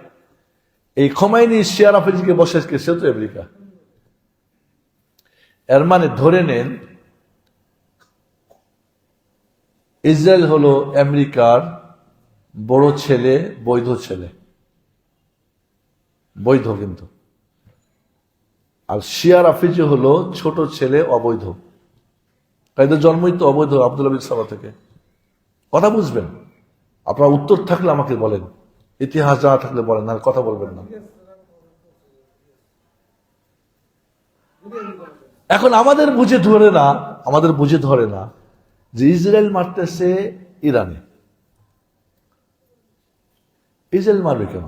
এই খোমাইনি শিয়া রাফেজিকে বসাইছে, সে তো আমেরিকা। এর মানে ধরে নেন ইসরায়েল হলো আমেরিকার বড় ছেলে, বৈধ ছেলে, বৈধ কিন্তু। আর শিয়া রাফেজি হলো ছোট ছেলে, অবৈধ। এদের জন্মই তো অবৈধ, আব্দুল্লাহ বিন সাবা থেকে। কথা বুঝবেন? আপনার উত্তর থাকলে আমাকে বলেন, ইতিহাস জানা থাকলে বলেন, আর কথা বলবেন না। এখন আমাদের বুঝে ধরে না যে ইসরায়েল মারতেছে ইরানে। ইসরায়েল মারবে কেন?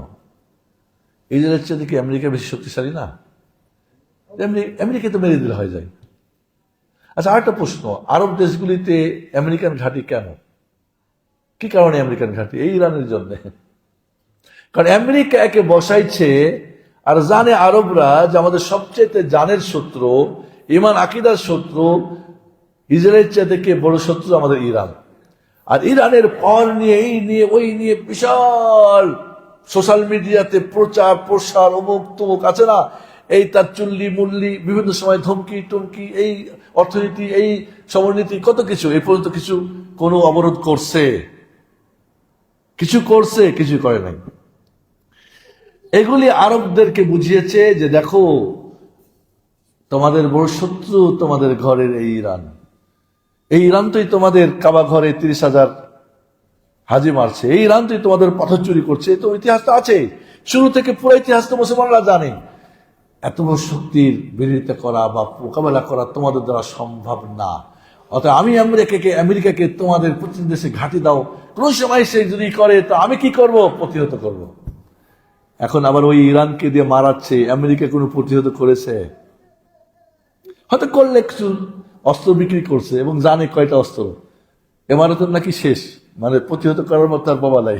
ইসরায়েলের চেয়ে কি আমেরিকা বেশি শক্তিশালী না? আমেরিকা তো মেরে দিলে হয়ে যায়। আচ্ছা, আরেকটা প্রশ্ন, আরব দেশগুলিতে আমেরিকান ঘাঁটি কেন? কি কারণে আমেরিকান ঘাঁটি? এই ইরানের জন্য। কারণ আমেরিকা একে বসাইছে, আর জানে আরবরা যে আমাদের সবচেয়ে জানের শত্রু, ইমান আকিদার শত্রু, ইসরায়েলের চেয়ে থেকে বড় শত্রু আমাদের ইরান। আর ইরানের পাওয়ার নিয়ে, এই নিয়ে, ওই নিয়ে বিশাল সোশ্যাল মিডিয়াতে প্রচার প্রসার, অমুক তমুক আছে না, এই তার চুল্লি মুল্লি, বিভিন্ন সময় ধমকি টমকি, এই অর্থনীতি, এই সমরনীতি, কত কিছু। এই পর্যন্ত কিছু কোনো অবরোধ করছে? কিছু করছে? কিছু করে নাই। এগুলি আরবদেরকে বুঝিয়েছে যে দেখো, তোমাদের বড় শত্রু তোমাদের ঘরের এই ইরান। এই ইরান তোই তোমাদের কাবা ঘরে 30,000 হাজি মারছে। এই ইরান তোই তোমাদের পাথর চুরি করছে। তো ইতিহাসটা আছে, শুরু থেকে পুরো ইতিহাস তো মুসলমানরা জানে। এত বড় শক্তির বিরোধিতা করা বা মোকাবেলা করা তোমাদের দ্বারা সম্ভব না। অর্থাৎ আমি আমেরিকাকে তোমাদের প্রতিটি দেশে ঘাঁটি দাও, কোন সময় সে যদি করে তো আমি কি করব? প্রতিহত করব। এখন আবার ওই ইরানকে দিয়ে মারাচ্ছে, আমেরিকা কোনো প্রতিহত করেছে? হয়তো করলে কিছু অস্ত্র বিক্রি করছে এবং জানে কয়টা অস্ত্র, এমারতের নাকি শেষ, মানে প্রতিহত করার মতো তার বাবা নাই,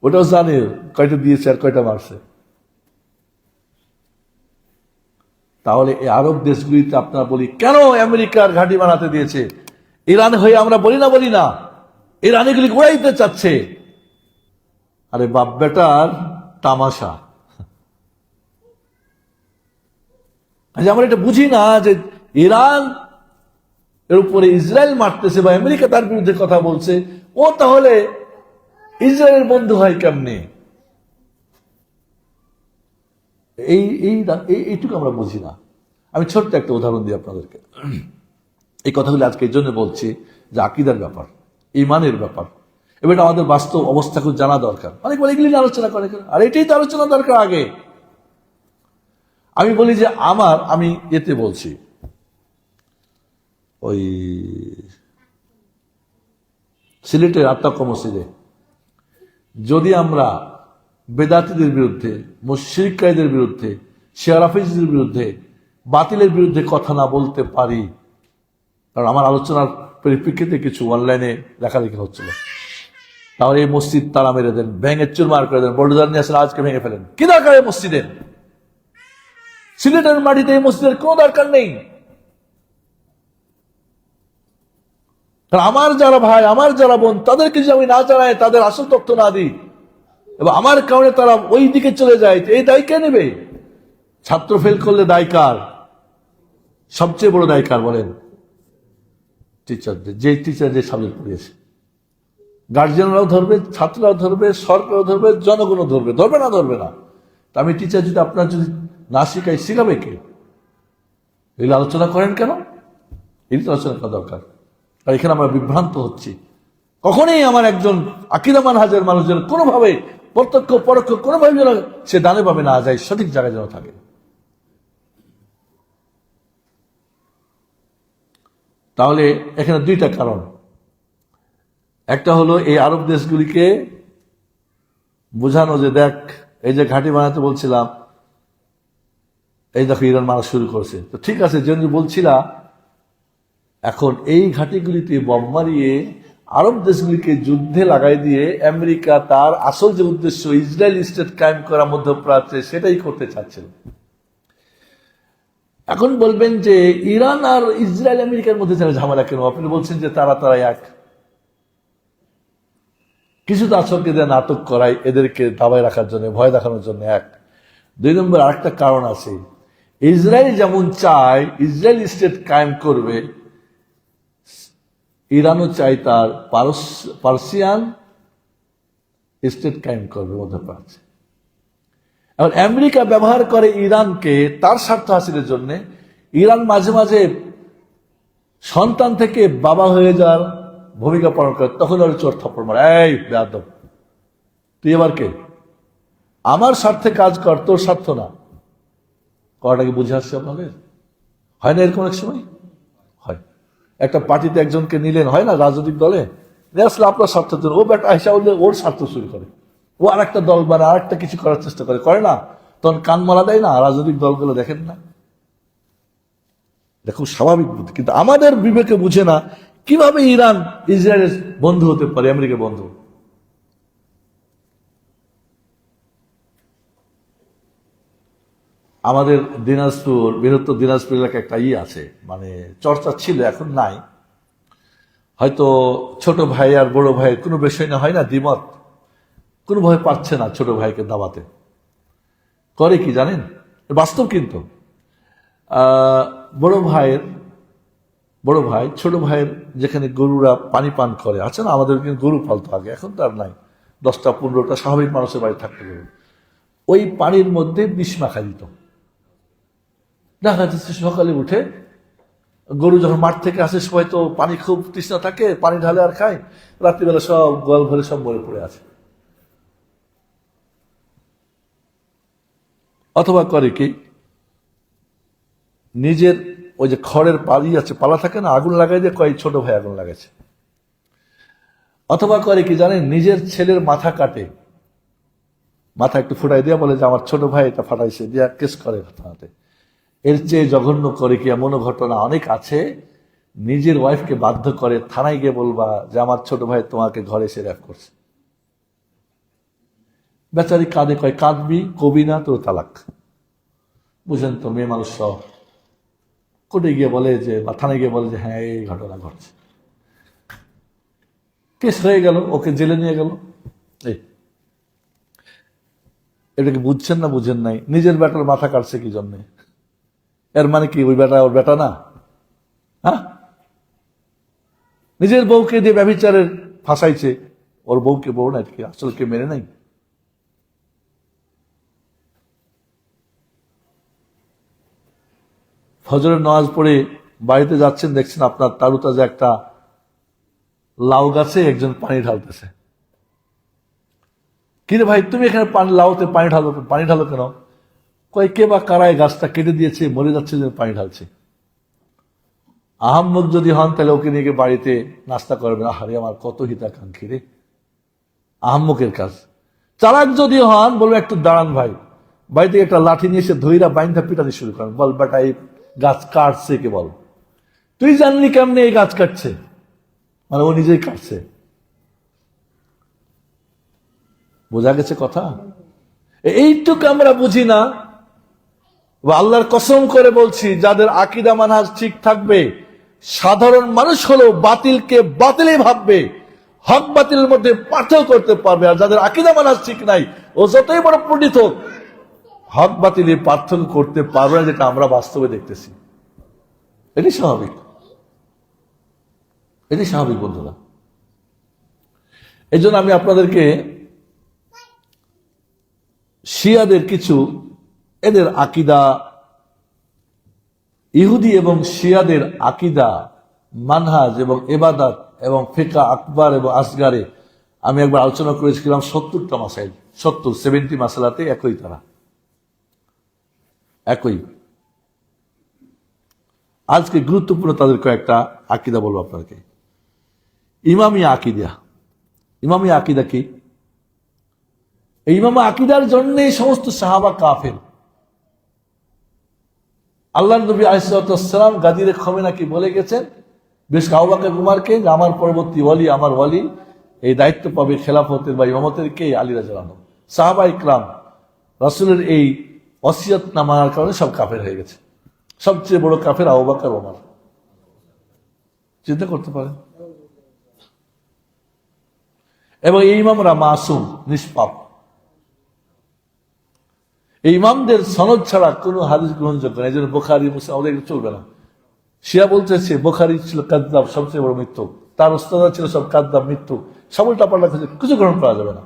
ওটাও জানে কয়টা দিয়েছে আর কয়টা মারছে। তাহলে এই আরব দেশগুলিতে আপনারা বলি কেন আমেরিকার ঘাঁটি বানাতে দিয়েছে? ইরান হয়ে আমরা বলি না ইরান এগুলি উড়াইতে চাচ্ছে। আরে বাপ বেটার তামাশা। আমরা এটা বুঝি না যে ইরান এর উপরে ইসরায়েল মারতেছে বা আমেরিকা তার বিরুদ্ধে কথা বলছে, ও তাহলে ইসরায়েলের বন্ধু হয় কেমনে? এইটুকু আমরা বুঝি না। আমি ছোট্ট একটা উদাহরণ দিই আপনাদেরকে। এই কথাগুলি আজকে এই জন্য বলছি যে আকিদার ব্যাপার, ইমানের ব্যাপার, এবং এটা আমাদের বাস্তব অবস্থা খুব জানা দরকার। অনেক বলে এগুলি আলোচনা করে, আর এটাই তো আলোচনা দরকার আগে। আমি বলি যে আমি এতে বলছি, ওই সিলেটের আত্মাক্ষ মসজিদে যদি আমরা বেদাতীদের বিরুদ্ধে, মুশরিকদের বিরুদ্ধে, শিয়ারাফিজদের বিরুদ্ধে, বাতিলের বিরুদ্ধে কথা না বলতে পারি, কারণ আমার আলোচনার পরিপ্রেক্ষিতে কিছু অনলাইনে লেখালেখি হচ্ছিল, তাহলে এই মসজিদ তারা মেরে দেন, ভেঙে চুরমার করে দেন, বোল্ডোজার নিয়ে আসেন, আজকে ভেঙে ফেলেন। কি দরকার এই মসজিদের? সিলেটের মাটিতে এই মসজিদের কোনো দরকার নেই। আমার যারা ভাই, আমার যারা বোন, তাদেরকে যদি আমি না জানাই, তাদের আসল তথ্য না দিই, এবং আমার কারণে তারা ওই দিকে চলে যায়, এই দায় কে নেবে? ছাত্র ফেল করলে দায় কার? সবচেয়ে বড় দায় কার বলেন? টিচারদের। যে টিচার যে সাবজেক্ট পড়িয়েছে, গার্জিয়ানরাও ধরবে, ছাত্ররাও ধরবে, সরকারও ধরবে, জনগণও ধরবে। ধরবে না? তা আমি টিচার যদি আপনার যদি না শিখাই, শিখাবে কে? এগুলো আলোচনা করেন কেন? এটি আলোচনা করা দরকার। আর এখানে আমরা বিভ্রান্ত হচ্ছি। কখনোই আমার একজন আকীদা মানহাজের মানুষ যেন কোনোভাবে, প্রত্যক্ষ পরোক্ষ কোনোভাবে যেন সে ডানে পাবে না যায়, সঠিক জায়গায় যেন থাকে। তাহলে এখানে দুইটা কারণ। একটা হলো এই আরব দেশগুলিকে বোঝানো যে দেখ, এই যে ঘাঁটি বানাতে বলছিলাম, এই দেখো ইরান মারা শুরু করছে। তো ঠিক আছে, যেন বলছিলা, এখন এই ঘাঁটিগুলিতে বম মারিয়ে আরব দেশগুলিকে যুদ্ধে লাগাই দিয়ে আমেরিকা তার আসল যে উদ্দেশ্য, ইসরায়েল স্টেট কায়েম করা মধ্যপ্রাচ্যে, সেটাই করতে চাচ্ছিল। এখন বলবেন যে ইরান আর ইসরায়েল আমেরিকার মধ্যে যারা ঝামেলা কেন? আপনি বলছেন যে তারা এক। কিছু তো আসলকে দিয়ে নাটক করায় এদেরকে দাবায় রাখার জন্য, ভয় দেখানোর জন্য, এক। দুই নম্বর আরেকটা কারণ আছে। ইসরায়েল যেমন চায় ইসরায়েল স্টেট কায়েম করবে, ইরানও চাই তার পার্সিয়ান স্টেট কায়েম করবে মধ্যপ্রাচ্যে। এখন আমেরিকা ব্যবহার করে ইরানকে তার স্বার্থ হাসিলের জন্য। ইরান মাঝে মাঝে সন্তান থেকে বাবা হয়ে যাওয়ার ভূমিকা পালন করে, তখন ওর চোর থাপ্পড় মারে, এই বেয়াদব, তুই এবার কে? আমার স্বার্থে কাজ কর, তোর স্বার্থ না। করাটা কি বুঝে আসছে আপনাদের? হয় না এরকম এক সময়? হয়। একটা পার্টিতে একজনকে নিলেন, হয় না, রাজনৈতিক দলে নিয়ে আসলে আপনার স্বার্থের জন্য, ও ব্যাটা আইসা ওর স্বার্থ চুরি করে, ও আর একটা দল বা আর একটা কিছু করার চেষ্টা করে না, তখন কান মারা দেয় না রাজনৈতিক দলগুলো, দেখেন না? দেখুন স্বাভাবিক বুদ্ধি, কিন্তু আমাদের বিবেকে বুঝে না কিভাবে ইরান ইসরায়েলের বন্ধু হতে পারে, আমেরিকার বন্ধু। আমাদের দিনাজপুর, বৃহত্তর দিনাজপুর এলাকায় একটা আছে, মানে চর্চা ছিল, এখন নাই। হয়তো ছোট ভাই আর বড় ভাইয়ের কোনো বিষয় না, হয় না দ্বিমত, কোনো ভয় পাচ্ছে না ছোট ভাইকে দাবাতে। করে কি জানেন? বাস্তব কিন্তু বড় ভাই ছোট ভাইয়ের যেখানে গরুরা পানি পান করে, আছে না, আমাদের কিন্তু গরু পালতো আগে, এখন তো আর নাই, 10টা 15টা স্বাভাবিক মানুষের বাড়ি থাকতে গরু, ওই পানির মধ্যে বিষ মাখা দিত। দেখা যাচ্ছে সকালে উঠে গরু যখন মাঠ থেকে আসে, সবাই তো পানি খুব তৃষ্ণা থাকে, পানি ঢালে আর খায়, রাত্রিবেলা সব গোয়াল ঘরে সব মরে পড়ে আছে। অথবা করে কি, নিজের ওই যে খড়ের পালি আছে, পালা থাকে না, আগুন লাগাই দিয়ে কয় ছোট ভাই আগুন লাগাইছে। অথবা করে কি জানেন, নিজের ছেলের মাথা কাটে, মাথা একটু ফুটাই দিয়ে বলে যে আমার ছোট ভাই এটা ফাটাইছে, দিয়া কেস করে থানাতে। এর চেয়ে জঘন্য করে কি এমনও ঘটনা অনেক আছে, নিজের ওয়াইফকে বাধ্য করে থানায় গিয়ে বলবা যে আমার ছোট ভাই তোমাকে ঘরে এসে র্যাপ করছে। বেচারি কাঁদে, কয় কাঁদবি, কবি না তো তালাক। বুঝলেন তো, মেয়ে মানুষ সব কোর্টে গিয়ে বলে যে, বা থানায় গিয়ে বলে যে হ্যাঁ এই ঘটনা ঘটছে, কেস হয়ে গেল, ওকে জেলে নিয়ে গেল। এই এটাকে বুঝছেন না, বুঝেন নাই? নিজের বেটার মাথা কাটছে কি জন্যে? এর মানে কি ওই বেটা ওর বেটা না? হ্যাঁ, নিজের বউকে দিয়ে ব্যভিচারের ফাঁসাইছে, ওর বউকে বউ না, এটা কি আসলে কে মেনে নাই? ফজরের নামাজ পড়ে বাড়িতে যাচ্ছেন, দেখছেন আপনার তারুতাজা একটা লাউ গাছে একজন পানি ঢালতেছে। কিরে ভাই, তুমি এখানে লাউতে পানি ঢালো কেন? কয় কে বা কারায় গাছটা কেটে দিয়েছে, মরে যাচ্ছে, যে পানি ঢালছে। আহাম্মক যদি হন তাহলে ওকে নিয়ে গিয়ে বাড়িতে নাস্তা করবেন, আহারে আমার কত হিতাকাঙ্ক্ষী রে, আহাম্মকের কাজ। চালাক যদি হন বলবে একটু দাঁড়ান ভাই, বাড়িতে একটা লাঠি নিয়ে এসে ধৈরা বাইন্ধা পিটাতে শুরু করেন, বল বেটা এই গাছ কাটছে কে, বল তুই জানলি কেমনে এই গাছ কাটছে, মানে ও নিজেই কাটছে। বোঝা গেছে কথা? এইটুকু আমরা বুঝি না। আল্লাহর কসম করে বলছি, যাদের আকীদা মানহাজ ঠিক থাকবে, সাধারণ মানুষ হলেও বাতিলকে বাতিলই ভাববে, হক বাতিলের মধ্যে পার্থক্য করতে পারবে। আর যাদের আকীদা মানহাজ ঠিক নাই, ও যতই বড় পণ্ডিত হোক, হক বাতিলের পার্থক্য করতে পারবে না, যেটা আমরা বাস্তবে দেখতেছি। এটি স্বাভাবিক, এটি স্বাভাবিক বন্ধুরা। এই জন্য আমি আপনাদেরকে শিয়াদের কিছু, এদের আকীদা, ইহুদি এবং শিয়াদের আকীদা, মানহাজ এবং ইবাদত এবং ফিকহ আকবর এবং আসগারে আমি একবার আলোচনা করেছিলাম 70টা মাসাইল, 70 মাসালাতে একই, তারা একই। আজকে গুরুত্বপূর্ণ তাদের কয়েকটা আকীদা বলবো আপনাকে। ইমামি আকীদা। ইমামি আকীদা কি? এই ইমাম আকীদার জন্যই সমস্ত সাহাবা কাফের। আল্লাহ নবী আলাইহিস সালাম গাদিরে খমেনাকে বলে গেছেন, বেশ আবু বকর উমরকে, যে আমার পরবর্তী ওয়ালি, আমার ওয়ালি এই দায়িত্ব পাবে খেলাফতের বা ইমামতের কে? আলী রাদিয়াল্লাহু আনহু। সাহাবা ইকরাম রাসূলের এই ওসিয়ত না মানার কারণে সব কাফের হয়ে গেছে। সবচেয়ে বড় কাফের আবু বকর ওমর। চিন্তা করতে পারেন। এবং এই ইমামরা মাসুম, নিষ্পাপ। এই ইমামদের সনদ ছাড়া কোনো হাদিস গ্রহণযোগ্য না। এই জন্য বুখারী, মুসলিম ওদের চলবে না। শিয়া বলতেছে বুখারী ছিল কাযযাব, সবচেয়ে বড় মিথ্যুক, তার উস্তাদরা ছিল সব কাযযাব, মিথ্যুক, সব উল্টাপাল্টা কিছু গ্রহণ করা যাবে না।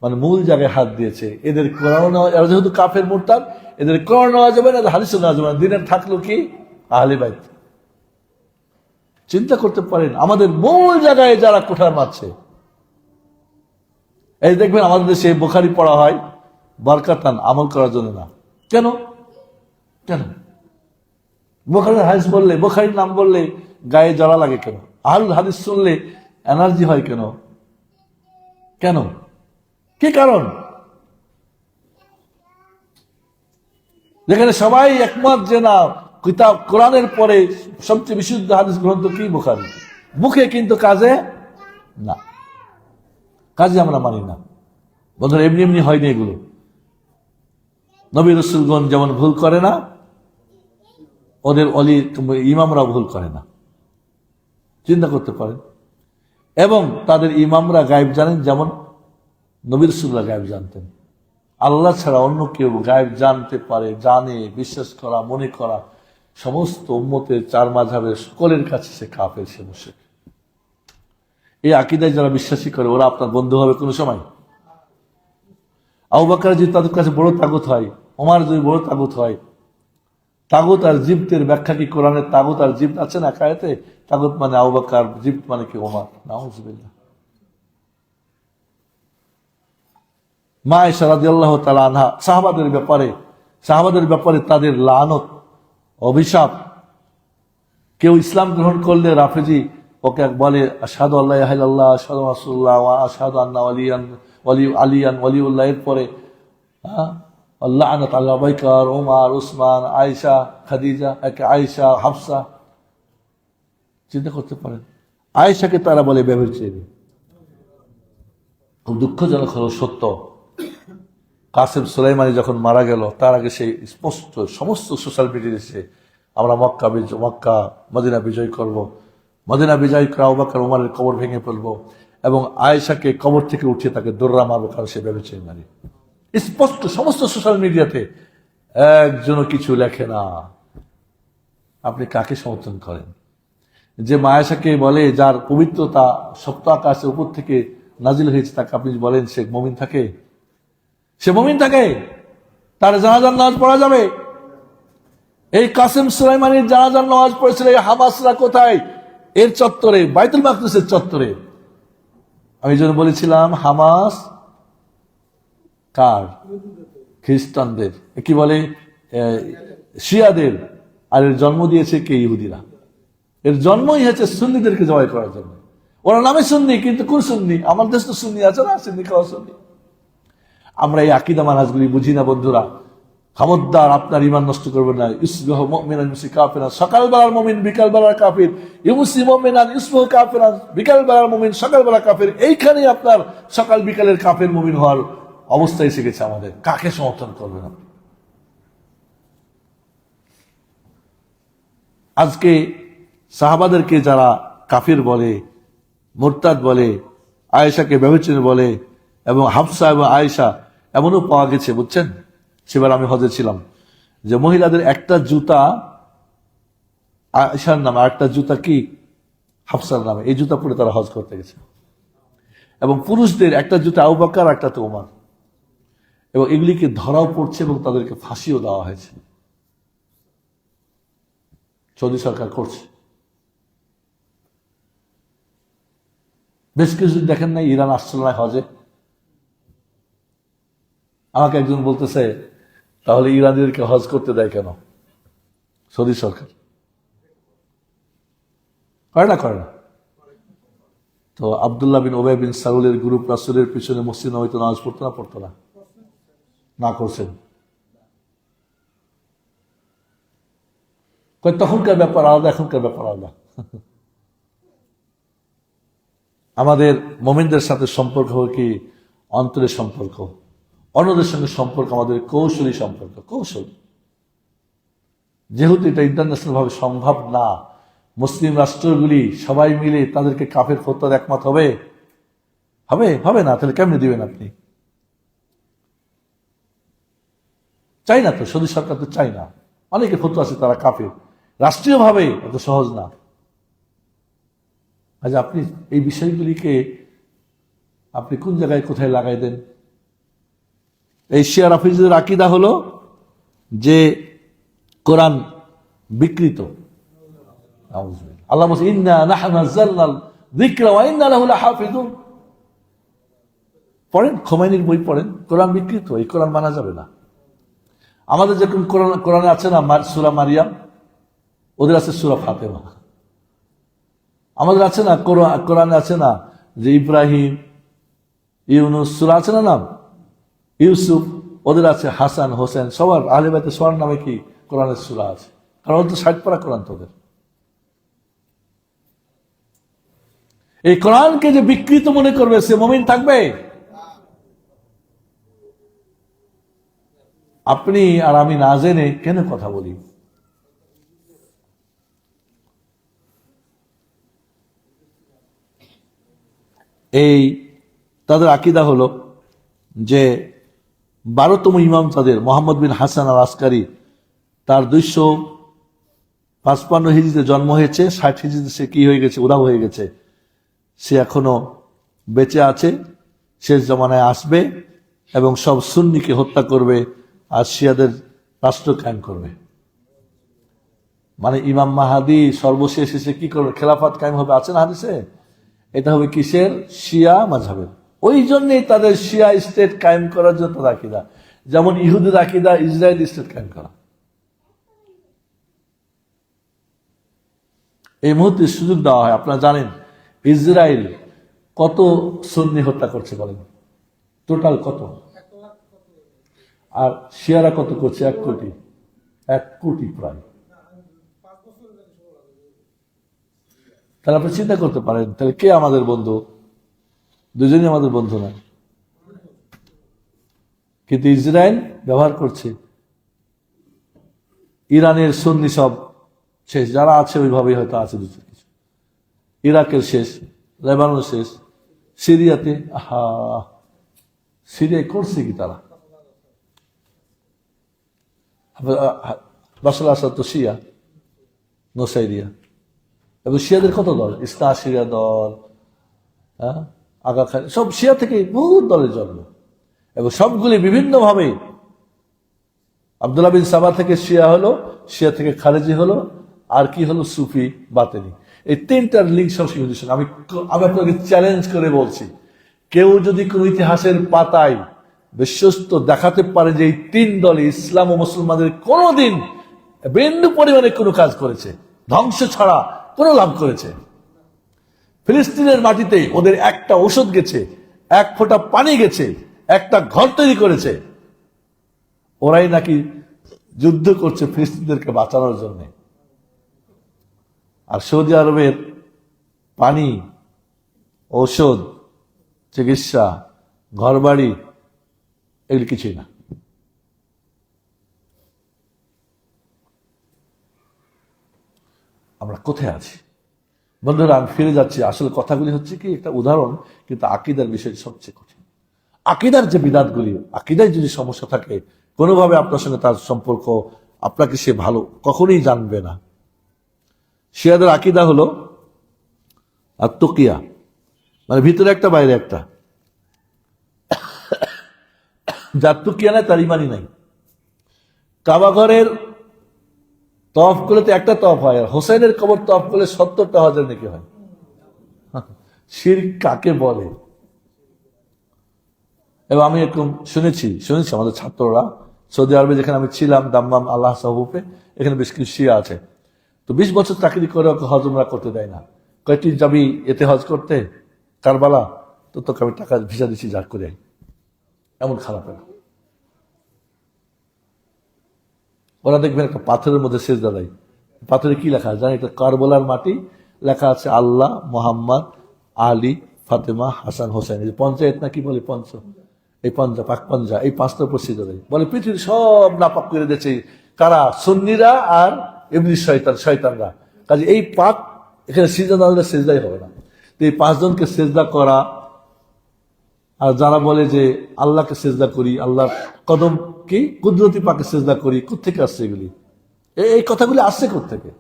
মানে মূল জায়গায় হাত দিয়েছে। এদের কোরআন নেওয়া, এরা যেহেতু কাফের মুরতাদ, এদের কোরআন নেওয়া যাবে না, হাদিসও নেওয়া যাবে না। দিনের থাকলো কি? আহলে বাইত। চিন্তা করতে পারেন আমাদের মূল জায়গায় যারা কোঠার মারছে। এই দেখবেন আমাদের দেশে বুখারী পড়া হয় বরকাতান, আমল করার জন্য না। কেন? কেন? বুখারীর হাদিস বললে, বুখারীর নাম বললে গায়ে জ্বালা লাগে কেন? আহলুল হাদিস শুনলে এনার্জি হয় কেন? কেন? কি কারণ? যেখানে সবাই একমত যে না, কিতাব কোরআনের পরে সবচেয়ে বিশুদ্ধ হাদিস গ্রন্থ কি? বুখারী। মুখে কিন্তু কাজে না, কাজে আমরা মানি না। বন্ধুরা, এমনি এমনি হয়নি এগুলো। নবী রাসূলগণ যেমন ভুল করে না, ওদের অলি ইমামরা ভুল করে না। চিন্তা করতে পারেন। এবং তাদের ইমামরা গায়েব জানেন যেমন নবী রাসূলরা গায়েব জানতেন। আল্লাহ ছাড়া অন্য কেউ গায়েব জানতে পারে, জানে, বিশ্বাস করা, মনে করা, সমস্ত উম্মতের চার মাযহাবের সকলের কাছে সে কাফের, সে মুশরিক। এই আকীদায় যারা বিশ্বাসী করে ওরা আপনার বন্ধু হবে কোনো সময়? আবু বকর যদি তাদের কাছে বড় তাগুত হয়, ওমর যদি বড় তাগুত হয়, তাগুত আর জিবতের ব্যাখ্যা কি কোরআনের? তাগুত আর জিবত আছে না আয়াতে? তাগুত মানে আবু বকর, জিবত মানে কি ওমর। নাউযুবিল্লাহ। মা আয়েশা রাদিয়াল্লাহু তাআলা আনহা সাহাবাদের ব্যাপারে তাদের লানত, অভিশাপ। কেউ ইসলাম গ্রহণ করলে রাফেজি ওকে বলে আশহাদু আল্লা ইলাহা ইল্লাল্লাহ, আশহাদু রাসূলুল্লাহ ওয়া আশহাদু আন্না আলিয়ান ওয়ালিউল্লাহ। এর পরে আল্লাহ আনাত আলা আবু বকর, ওমর, উসমান, আয়েশা, খাদিজা, আয়েশা, হাফসা। চিন্তা করতে পারেন, আয়েশাকে তারা বলে ব্যভিচারিণী। খুব দুঃখজনক হলো সত্য, কাসেম সুলাইমানি যখন মারা গেল তার আগে সেই স্পষ্ট সমস্ত সোশ্যাল মিডিয়ায় এসে আমরা মক্কা মদিনা বিজয় করব, মদিনা বিজয় করে আবু বকর ওমরের কবর ভেঙে ফেলবো এবং আয়েশাকে কবর থেকে উঠিয়ে তাকে দোররা মারবো, কারণ সে ব্যভিচারিণী। স্পষ্ট সমস্ত সোশ্যাল মিডিয়াতে, একজনও কিছু লেখে না। আপনি কাকে সমর্থন করেন? যে আয়েশাকে বলে যার পবিত্রতা সপ্ত আকাশের উপর থেকে নাজিল হয়েছে, তাকে আপনি বলেন সে মুমিন থাকে? সে মুমিন থাকে? তার জানাজার নামাজ পড়া যাবে? এই কাসেম সুলাইমানির জানাজার নামাজ পড়েছিল এই হামাসরা কোথায়? এর চত্বরে, বাইতুল মাকদিসের চত্বরে। আমি যেন বলেছিলাম হামাস কার? খ্রিস্টানদের, কি বলে শিয়াদের। আর এর জন্ম দিয়েছে কে? ইহুদিরা। এর জন্মই হয়েছে সুন্নিদেরকে জবাই করার জন্য। ওরা নামে সুন্নি, কিন্তু কোন সুন্নি? আমার দেশ তো সুন্নি আছে না, সুন্নি খাওয়া সুন্নি। আমরা এই আকীদা মানহাজগুলি বুঝি না বন্ধুরা। খবরদার, আপনার ঈমান নষ্ট করবেন না। ইসবিহু মুমিনান ইউমসি কাফিরান, সকালবেলার মুমিন বিকালবেলার কাফির। ইউমসি মুমিনান ইসবিহু কাফিরান, বিকালবেলার মুমিন সকালবেলা কাফির। এইখানেই আপনার সকাল বিকালের কাফের মুমিন হওয়ার অবস্থা এসে গেছে আমাদের। কাকে সমর্থন করবেন আপনি? আজকে সাহাবাদেরকে যারা কাফির বলে, মুরতাদ বলে, আয়েশাকে ব্যভিচারিণী বলে, এবং হাফসা এবং আয়েশা এমনও পাওয়া গেছে, বুঝছেন? সেবার আমি হজে ছিলাম, যে মহিলাদের একটা জুতা আয়েশার নামে, আরেকটা জুতা কি হাফসার নামে, এই জুতা পরে তারা হজ করতে গেছে। এবং পুরুষদের একটা জুতা আবু বকর, একটা তো ওমর। এবং এগুলিকে ধরাও পড়ছে এবং তাদেরকে ফাঁসিও দেওয়া হয়েছে। সৌদি সরকার করছে। বেশ কিছুদিন দেখেন নাই ইরান আসছিল না হজে? আমাকে একজন বলতেছে, তাহলে ইরানিদেরকে হজ করতে দেয় কেন সৌদি সরকার? করে না? করে না। তো আব্দুল্লাহ বিন উবাই বিন সালুলের গ্রুপ রাসূলের পিছনে মসজিদ নববীতে নামাজ পড়তো না? পড়তো না? না করছেন। তখনকার ব্যাপার আলাদা, এখনকার ব্যাপার আলাদা। আমাদের মোমিনদের সাথে সম্পর্ক কি অন্তরের সম্পর্ক? অন্যদের সঙ্গে সম্পর্ক আমাদের কৌশলী সম্পর্ক, কৌশল। যেহেতু এটা ইন্টারন্যাশনাল ভাবে সম্ভব না, মুসলিম রাষ্ট্রগুলি সবাই মিলে তাদেরকে কাফের ফতোয়ার একমত হবে? হবে না। তাহলে কেমনে দিবেন আপনি? চাই না তো, সৌদি সরকার তো চাই না। অনেকে ফতোয়া আছে তারা কাফের, রাষ্ট্রীয় ভাবে এত সহজ না। আজ আপনি এই বিষয়গুলিকে আপনি কোন জায়গায় কোথায় লাগাই দেন? এই শিয়া রাফিজদের আকীদা হলো যে কোরআন বিকৃত। আল্লাহ বলছে ইন্না নাহনু নাযালনাল যিকরা ওয়া ইন্না লাহু লাহাফিজুন। পড়েন, খোমেনির বই পড়েন, কোরআন বিকৃত, এই কোরআন মানা যাবে না। আমাদের যেরকম কোরআনে আছে না সূরা মারিয়াম, ওদের আছে সূরা ফাতেমা। আমাদের আছে না কোরআনে আছে না যে ইব্রাহিম, ইউনুস সূরা আছে না নাম, ইউসুফ, ওদের আছে হাসান, হোসেন, সবার আহলে বাইতের সবার নামে কি কোরআনের সূরা আছে, কারণ ওদের তো 60 পারা কোরআন তোদের। এই কোরআনকে যে বিকৃত মনে করবে সে মুমিন থাকবে? আপনি আর আমি না জেনে কেন কথা বলি? এই তাদের আকীদা হলো যে 12তম ইমাম তাদের মোহাম্মদ বিন হাসান আল আসকারী, তার 255 হিজরিতে জন্ম হয়েছে, 60 হিজরিতে সে কি হয়ে গেছে, উধাও হয়ে গেছে। সে এখনো বেঁচে আছে, শেষ জমানায় আসবে এবং সব সুন্নিকে হত্যা করবে আর শিয়াদের রাষ্ট্র কায়েম করবে। মানে ইমাম মাহাদি সর্বশেষ এসে কি করবে? খেলাফত কায়েম হবে, আছে না হাদিসে? এটা হবে কিসের? শিয়া মাযহাবের। ওই জন্যই তাদের শিয়া স্টেট কায়েম করার জন্য তাদের আকীদা, যেমন ইহুদির আকীদা ইসরায়েল স্টেট কায়েম করা। এই মুহূর্তে সুযোগ দেওয়া হয়, আপনারা জানেন ইসরায়েল কত সুন্নি হত্যা করছে বলেন, টোটাল কত? আর শিয়ারা কত করছে? 1 কোটি, 1 কোটি প্রায়। তাহলে আপনি চিন্তা করতে পারেন, তাহলে কে আমাদের বন্ধু? দুজনই আমাদের বন্ধু না, কিন্তু ইসরায়েল ব্যবহার করছে। ইরানের সুন্নি সব শেষ, যারা আছে ওইভাবেই হয়তো আছে কিছু কিছু। ইরাকের শেষ, লেবানন শেষ, সিরিয়াতে সিরিয়ায় করছে কি তারা? বাশার আসাদ তো শিয়া, নোসাইরিয়া। এবং শিয়াদের কত দল? ইসনা শিয়া দল, হ্যাঁ, আগা খান, সব শিয়া থেকে বহু দলের জন্ম, এবং সবগুলি বিভিন্ন ভাবে। আব্দুল্লাহ বিন সাবা থেকে শিয়া হলো, শিয়া থেকে খারেজি হলো, আর কি হলো? সুফি বাতেনি। এই 3টার লিঙ্ক সবসময়। আমি আপনাকে চ্যালেঞ্জ করে বলছি, কেউ যদি কোন ইতিহাসের পাতায় বিশ্বস্ত দেখাতে পারে যে এই 3 দল ইসলাম ও মুসলমানদের কোনোদিন বিন্দু পরিমাণে কোনো কাজ করেছে, ধ্বংস ছাড়া কোনো লাভ করেছে, ফিলিস্তিনের মাটিতে ওদের একটা ঔষধ গেছে, 1 ফোঁটা পানি গেছে, একটা ঘর তৈরি করেছে, ওরাই নাকি যুদ্ধ করছে ফিলিস্তিনদেরকে বাঁচানোর জন্য। আর সৌদি আরবের পানি, ঔষধ, চিকিৎসা, ঘরবাড়ি, এগুলি কিছুই না। আমরা কোথায় আছি বন্ধুরা? আমি ফিরে যাচ্ছি, আসলে কথাগুলি হচ্ছে কি একটা উদাহরণ, কিন্তু আকীদার বিষয়টি সবচেয়ে কঠিন। আকীদার যে বিদাতগুলি, আকীদায় যদি সমস্যা থাকে, কোনোভাবে আপনার সঙ্গে তার সম্পর্ক, আপনাকে সে ভালো কখনোই জানবে না। শিয়াদের আকীদা হলো আর তকিয়া, মানে ভিতরে একটা বাইরে একটা। যার তকিয়া নাই তার ইমানই নাই। কাবা ঘরের তওয়াফ করলে তো একটা তওয়াফ হয়, আর হোসেনের কবর তওয়াফ করলে 70টা হজের নাকি হয়। শিরক কাকে বলে? এবং আমি এরকম শুনেছি আমাদের ছাত্ররা, সৌদি আরবে যেখানে আমি ছিলাম, দাম্মাম আল্লাহ সাহুফে, এখানে বেশ কিছু শিয়া আছে। তো 20 বছর চাকরি করে ওকে হজ উমরা করতে দেয় না। কয়েকটি যাবি এতে হজ করতে কারবালা, তো তোকে আমি টাকা ভিসা দিচ্ছি, যা করে। এমন খারাপ না। ওরা দেখবেন একটা পাথরের মধ্যে সেজদা দেয়, পাথরে কি লেখা জানি? এটা কারবালার মাটি, লেখা আছে আল্লাহ, মোহাম্মদ, আলী, ফাতেমা, হাসান, হোসেন। এই পঞ্চায়েত না কি বলে, এই পাক পঞ্জা, এই 5টার উপর সেজদা দেয়। বলে পৃথিবীর সব নাপাক করে দিয়েছে কারা? সুন্নিরা আর ইবলিস শয়তানরা। কাজে এই পাক এখানে সিজদা না হলে সেজদাই হবে না। তো এই 5 জনকে সেজদা করা, আর যারা বলে যে আল্লাহকে সেজদা করি, আল্লাহর কদম কি কুদরতি পাকে সেজদা করি, কোত্থেকে আসছে এগুলি? এই কথাগুলি আসছে কোত্থেকে?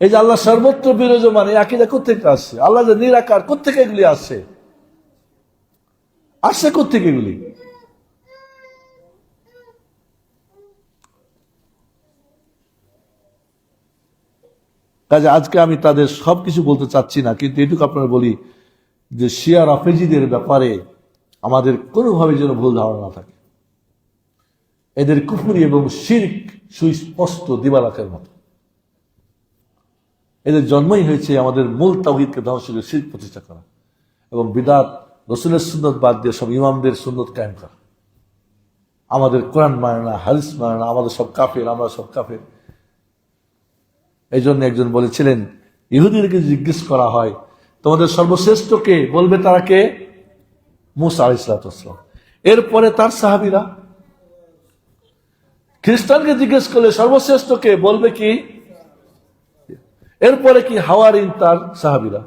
এই যে আল্লাহ সর্বত্র বিরাজমান, এই আকীদা কোত্থেকে আসছে? আল্লাহ যে নিরাকার, কোত্থেকে এগুলি আসছে? কোত্থেকে এগুলি? কাজে আজকে আমি তাদের সবকিছু বলতে চাচ্ছি না, কিন্তু এটুকু আপনারা বলি যে শিয়া রাফেজিদের ব্যাপারে আমাদের কোনোভাবে যেন ভুল ধারণা না থাকে। এদের কুফরি এবং শিরক সুস্পষ্ট দিবালাকের মতো। এদের জন্মই হয়েছে আমাদের মূল তাওহীদকে ধ্বংস করে শিরক প্রতিষ্ঠা করা এবং বিদআত, রাসূলের সুন্নাত বাদ দিয়ে সব ইমামদের সুন্নাত কায়েম করা। আমাদের কোরআন মানে না, হাদিস মানে না, আমাদের সব কাফের, আমরা সব কাফের। এই জন্য একজন বলেছিলেন, ইহুদিদেরকে জিজ্ঞেস করা হয় তোমাদের সর্বশ্রেষ্ঠ কে, বলবে তারা কে? মূসা আলাইহিস সালাম। এরপরে তার সাহাবীরা। খ্রিস্টানকে জিজ্ঞেস করলে সর্বশ্রেষ্ঠ কে, বলবে কি? এরপরে কি হাওয়ারিন, তার সাহাবীরা।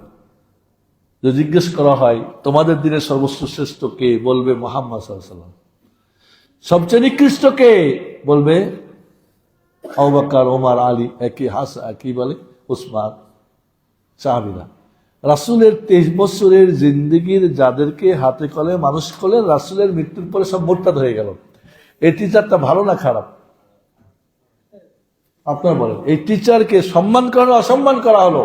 যদি জিজ্ঞেস করা হয় তোমাদের দিনের সর্বশ্রেষ্ঠ কে, বলবে মুহাম্মদ সাল্লাল্লাহু আলাইহি ওয়াসাল্লাম। সবচেয়ে নিকৃষ্ট কে, বলবে আবু বকর, ওমর, আলী, কি বলে উসমান, সাহাবীরা। রাসূলের 23 বছরের জিন্দেগির যাদেরকে হাতে কলে মানুষ করলেন, রাসূলের মৃত্যুর পরে সব মোরতাদ হয়ে গেল। এই টিচারটা ভালো না খারাপ? আপনারা বলেন, এই টিচারকে সম্মান করা অসম্মান করা হলো।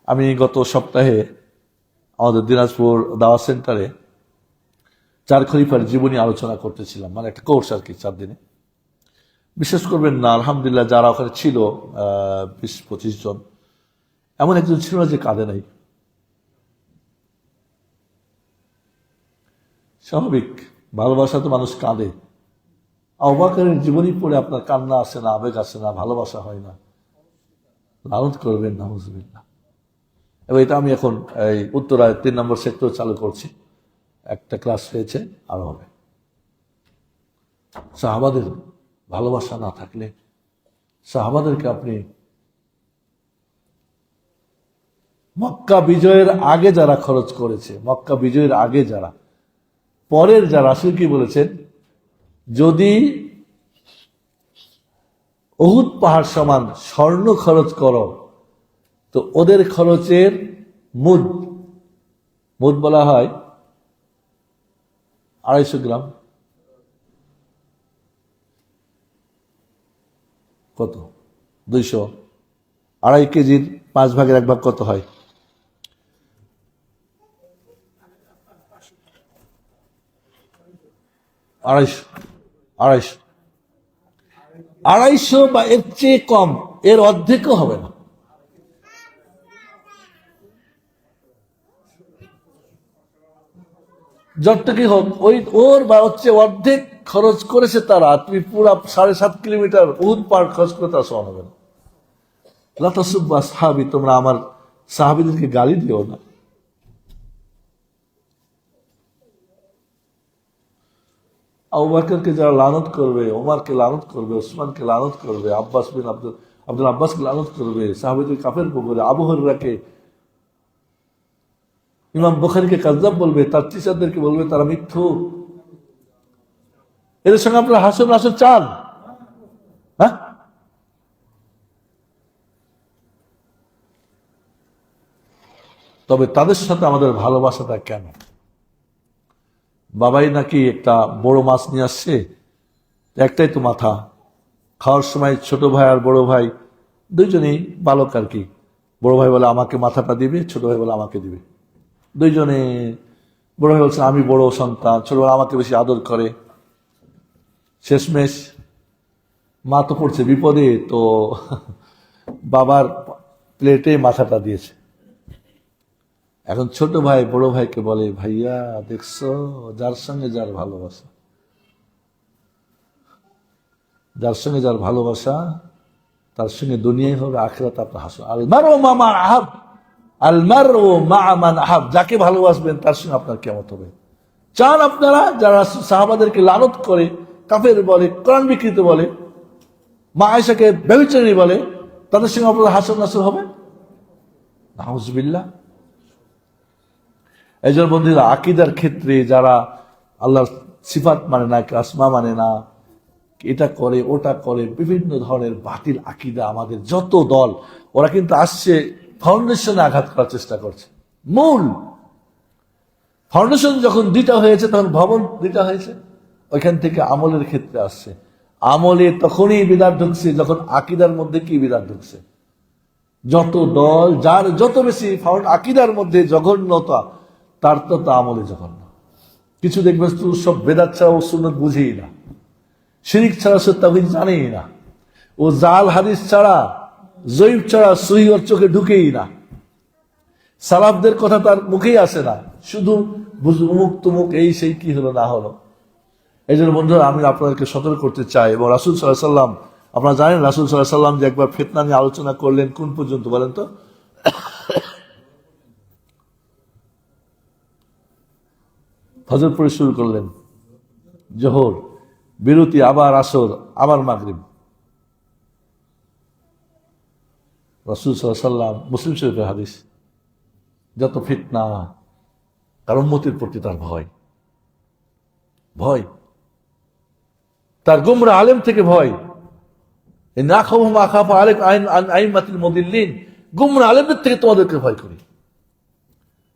আমি গত সপ্তাহে আমাদের দিনাজপুর দাওয়াত সেন্টারে 4 খলিফার জীবনী আলোচনা করতেছিলাম, মানে একটা কোর্স আর কি, 4 দিনে। বিশেষ করবেন না, আলহামদুলিল্লাহ যারা ওখানে ছিল 20-25 জন, এমন একজন ছিল না যে কাঁদে নাই। স্বাভাবিক, ভালোবাসা তো মানুষ কাঁদে। আবু বকরের জীবনী পড়ে আপনার কান্না আসে না, আবেগ আসে না, ভালোবাসা হয় না? লানত করবেন নাউজুবিল্লাহ। এবং এটা আমি এখন এই উত্তরায় 3 নম্বর সেক্টর চালু করছি, একটা ক্লাস হয়েছে, আরো হবে। সাহাবাদের ভালোবাসা না থাকলে, সাহাবাদেরকে আপনি মক্কা বিজয়ের আগে যারা খরচ করেছে, মক্কা বিজয়ের আগে যারা, পরের যারা, রাসূল কি বলেছেন? যদি উহুদ পাহাড় সমান স্বর্ণ খরচ করো তো ওদের খরচের মুদ, মুদ বলা হয় 250 গ্রাম, কত? 200, 2.5 কেজির 5 ভাগের 1 ভাগ কত হয়? 250 বা এর চেয়ে কম, এর অর্ধেকও হবে না। যতটুকুই হোক, ওর বা হচ্ছে অর্ধেক খরচ করেছে তারা, তুমি পুরা 7.5 কিলোমিটার উহুদ পাহাড় খরচ করে তার সমান হবে না। লা তাসুব্বু আসহাবি, তোমরা আমার সাহাবীদেরকে গালি দিও না। আবু বকরকে যারা লানত করবে, ওমরকে লানত করবে, ওসমানকে লানত করবে, আব্বাস বিন আব্দুল আব্বাসকে লানত করবে, সাহাবীদের কাফের বলবে, আবু হুরায়রাকে, ইমাম বুখারীকে কাযযাব বলবে, তার টিচারদেরকে বলবে তারা মিথ্যুক। এদের সঙ্গে আপনারা হাসন নাসর চান? হ্যাঁ, তবে তাদের সাথে আমাদের ভালোবাসাটা কেন? বাবাই নাকি একটা বড় মাছ নিয়ে আসছে, একটাই তো মাথা। খাওয়ার সময় ছোট ভাই আর বড় ভাই দুইজনেই বালক আর কি। বড় ভাই বলে আমাকে মাথাটা দিবে, ছোট ভাই বলে আমাকে দিবে। দুইজনে, বড় ভাই বলছে আমি বড় সন্তান, ছোট ভাই আমাকে বেশি আদর করে। শেষমেশ মা তো পড়ছে বিপদে, তো বাবার প্লেটে মাথাটা দিয়েছে। এখন ছোট ভাই বড় ভাইকে বলে, ভাইয়া দেখছো, যার সঙ্গে যার ভালোবাসা, যার সঙ্গে যার ভালোবাসা তার সঙ্গে দুনিয়ায় হবে, আখিরাত আপনার হাসর। আলমারউ মা মান আহাব, আলমারউ মা মান আহাব, যাকে ভালোবাসবেন তার সঙ্গে আপনার কিয়ামত হবে। চান আপনারা যারা সাহাবাদেরকে লানত করে, কাফের বলে, কোরআন বিকৃত বলে, মা আয়েশাকে ব্যভিচারী বলে, তাদের সঙ্গে আপনার হাসর নাসর হবে? নাউজুবিল্লাহ। এই জন্য বন্ধুরা, আকীদার ক্ষেত্রে যারা আল্লাহর সিফাত মানে না, আসমা মানে না, এটা করে ওটা করে, বিভিন্ন ধরনের বাতিল আকীদা, আমাদের যত দল, ওরা কিন্তু আসছে ফাউন্ডেশনে আঘাত করার চেষ্টা করছে। মূল ফাউন্ডেশন যখন 2টা হয়েছে, তখন ভবন 2টা হয়েছে। ওইখান থেকে আমলের ক্ষেত্রে আসছে। আমলে তখনই বিদাত ঢুকছে যখন আকীদার মধ্যে কি বিদাত ঢুকছে। যত দল, যার যত বেশি আকীদার মধ্যে জঘন্যতা, তার তত আমলে জঘন্য। কিছু দেখবে সব বেদাত ছাড়া ও সুন্নত বুঝেই না, শিরিক ছাড়া সে তাওহীদ জানেই না, ও জাল হাদিস ছাড়া জয়ীফ ছাড়া সহিহ ওর চোখে ঢুকেই না, সালাফদের কথা তার মুখেই আসে না, শুধু অমুক তুমুক এই সেই কি হলো না হলো। এই জন্য বন্ধুরা আমি আপনাদেরকে সতর্ক করতে চাই। এবং রাসূল সাল্লাল্লাহু আলাইহি ওয়াসাল্লাম, আপনারা জানেন রাসূল সাল্লাল্লাহু আলাইহি ওয়াসাল্লাম যে একবার ফিতনা নিয়ে আলোচনা করলেন কোন পর্যন্ত বলেন তো? ফজর পড়ে শুরু করলেন, জোহর, বিরতি, আবার আসর, আবার মাগরিব। রাসূল সাল্লাল্লাহু আলাইহি ওয়াসাল্লাম, মুসলিম শরীফের হাদিস, যত ফিতনা, তার উম্মতের প্রতি তার ভয়, তার গুমরা আলেম থেকে ভয়। না খাবো মা খাফা আলেক আইমাতিল মুদিল্লিন, গুমরা আলেমদের থেকে তোমাদেরকে ভয় করি।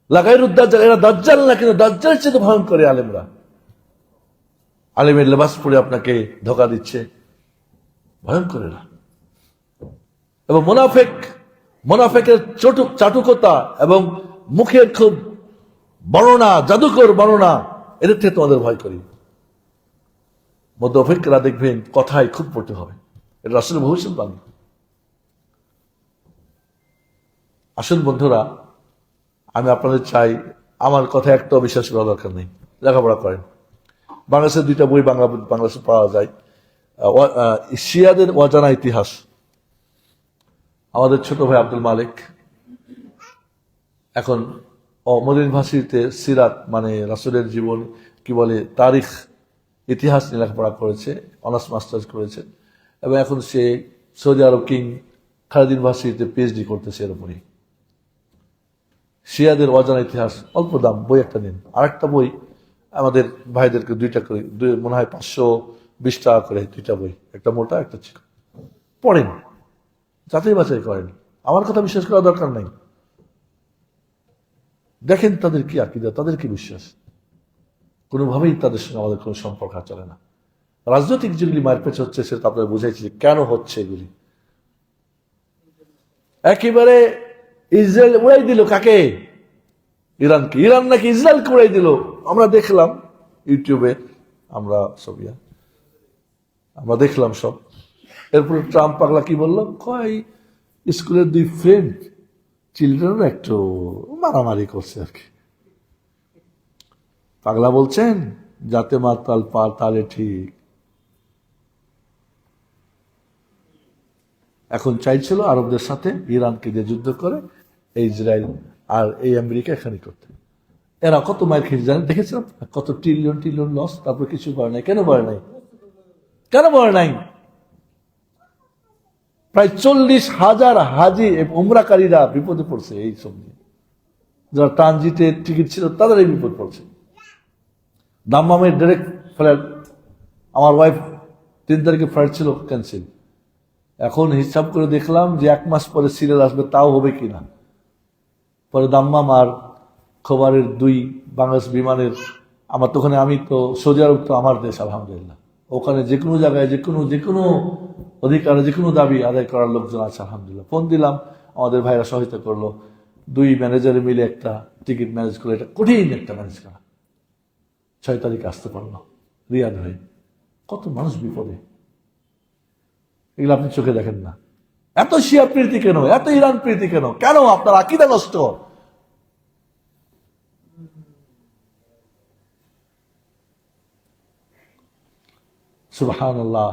লাগাইরুদ দাজ্জাল, এরা দাজ্জাল না কিন্তু দাজ্জালের চেয়ে ভয়ঙ্কর করে আলেমরা। আলেমের লেবাস পরে আপনাকে ধোকা দিচ্ছে, ভয়ঙ্কর এরা। এবং মুনাফেকের চাটুকতা এবং মুখের খুব বর্ণনা, জাদুকর বর্ণনা, এদের থেকে তোমাদের ভয় করি। মুনাফিকরা দেখবেন কথায় খুব পড়তে হবে, এটা আসলে ভবিষ্যৎবাণী। আসুন বন্ধুরা, আমি আপনাদের চাই, আমার কথা একটা বিশ্বাস করা দরকার নেই, লেখাপড়া করেন। বাংলাদেশের 2টা বই বাংলাদেশে পাওয়া যায়, শিয়াদের অজানা ইতিহাস, আমাদের ছোট ভাই আব্দুল মালিক এখন মদিনা ইউনিভার্সিটিতে সিরাত মানে রাসূলের জীবন কি বলে তারিখ ইতিহাস নিয়ে লেখাপড়া করেছে, অনার্স মাস্টার্স করেছে, এবং এখন সে সৌদি আরব কিং খালিদ ইউনিভার্সিটিতে পিএইচডি করতেছে এর উপরই। শিয়াদের অজানা ইতিহাস, অল্প দাম, বই একটা নিন। আর একটা বই আমাদের ভাইদেরকে 2টা করে, মনে হয় 520 টাকা করে 2টা বই, একটা মোটা একটা চিকন, পড়েন, যাচাই বাছাই করেন। আমার কথা বিশ্বাস করা দরকার নাই, দেখেন তাদের কি আকীদা, তাদের কি বিশ্বাস। কোনোভাবেই তাদের সঙ্গে আমাদের কোনো সম্পর্ক চলে না। রাজনৈতিক যেগুলি মায়ের পেছে হচ্ছে সেটা আপনারা বুঝাইছি যে কেন হচ্ছে এগুলি। একেবারে ইসরায়েল উড়াই দিল কাকে? ইরানকে। ইরান নাকি ইসরায়েলকে উড়াই দিল, আমরা দেখলাম ইউটিউবে, আমরা দেখলাম সব। এরপরে ট্রাম্প পাগলা কি বললো, কয় স্কুলের 2 ফ্রেন্ড চিলড্রেন একটু মারামারি করছে আর কি। পাগলা বলছেন যাতে মাতাল পা তালে ঠিক। এখন চাইছিল আরবদের সাথে ইরানকে দিয়ে যুদ্ধ করে ইসরায়েল আর এই আমেরিকা এখানে করতে। এরা কত মায়ের খেয়ে জানেন, দেখেছিলাম কত ট্রিলিয়ন লস, তারপর কিছু করে নাই। কেন করে নাই? প্রায় 40,000 হাজি উমরাকারীরা বিপদে পড়ছে এই সব নিয়ে। যারা ট্রানজিটের টিকিট ছিল তাদের এই বিপদ পড়ছে। দাম্মামের ডাইরেক্ট ফ্লাইট, আমার ওয়াইফ 3 তারিখে ফ্লাইট ছিল, ক্যান্সেল। এখন হিসাব করে দেখলাম যে 1 মাস পরে সিরিয়াল আসবে, তাও হবে কিনা। পরে দাম্মাম আর খোবারের 2 বাংলাদেশ বিমানের, আমার তো ওখানে, আমি তো সৌদি আরব তো আমার দেশ আলহামদুলিল্লাহ, ওখানে যে কোনো জায়গায় যে কোনো অধিকার, যে কোনো দাবি আদায় করার লোকজন আছে আলহামদুলিল্লাহ। ফোন দিলাম, আমাদের ভাইরা সহায়তা করলো, 2 ম্যানেজারে মিলে একটা টিকিট ম্যানেজ করে, এটা কঠিন একটা ম্যানেজ করা। 6 তারিখে আসতে পারলো রিয়াদ হয়ে। কত মানুষ বিপদে, এগুলো আপনি চোখে দেখেন না। এত শিয়া প্রীতি কেন, এত ইরান প্রীতি কেন? কেন আপনার আকীদা নষ্ট? সুবহানাল্লাহ,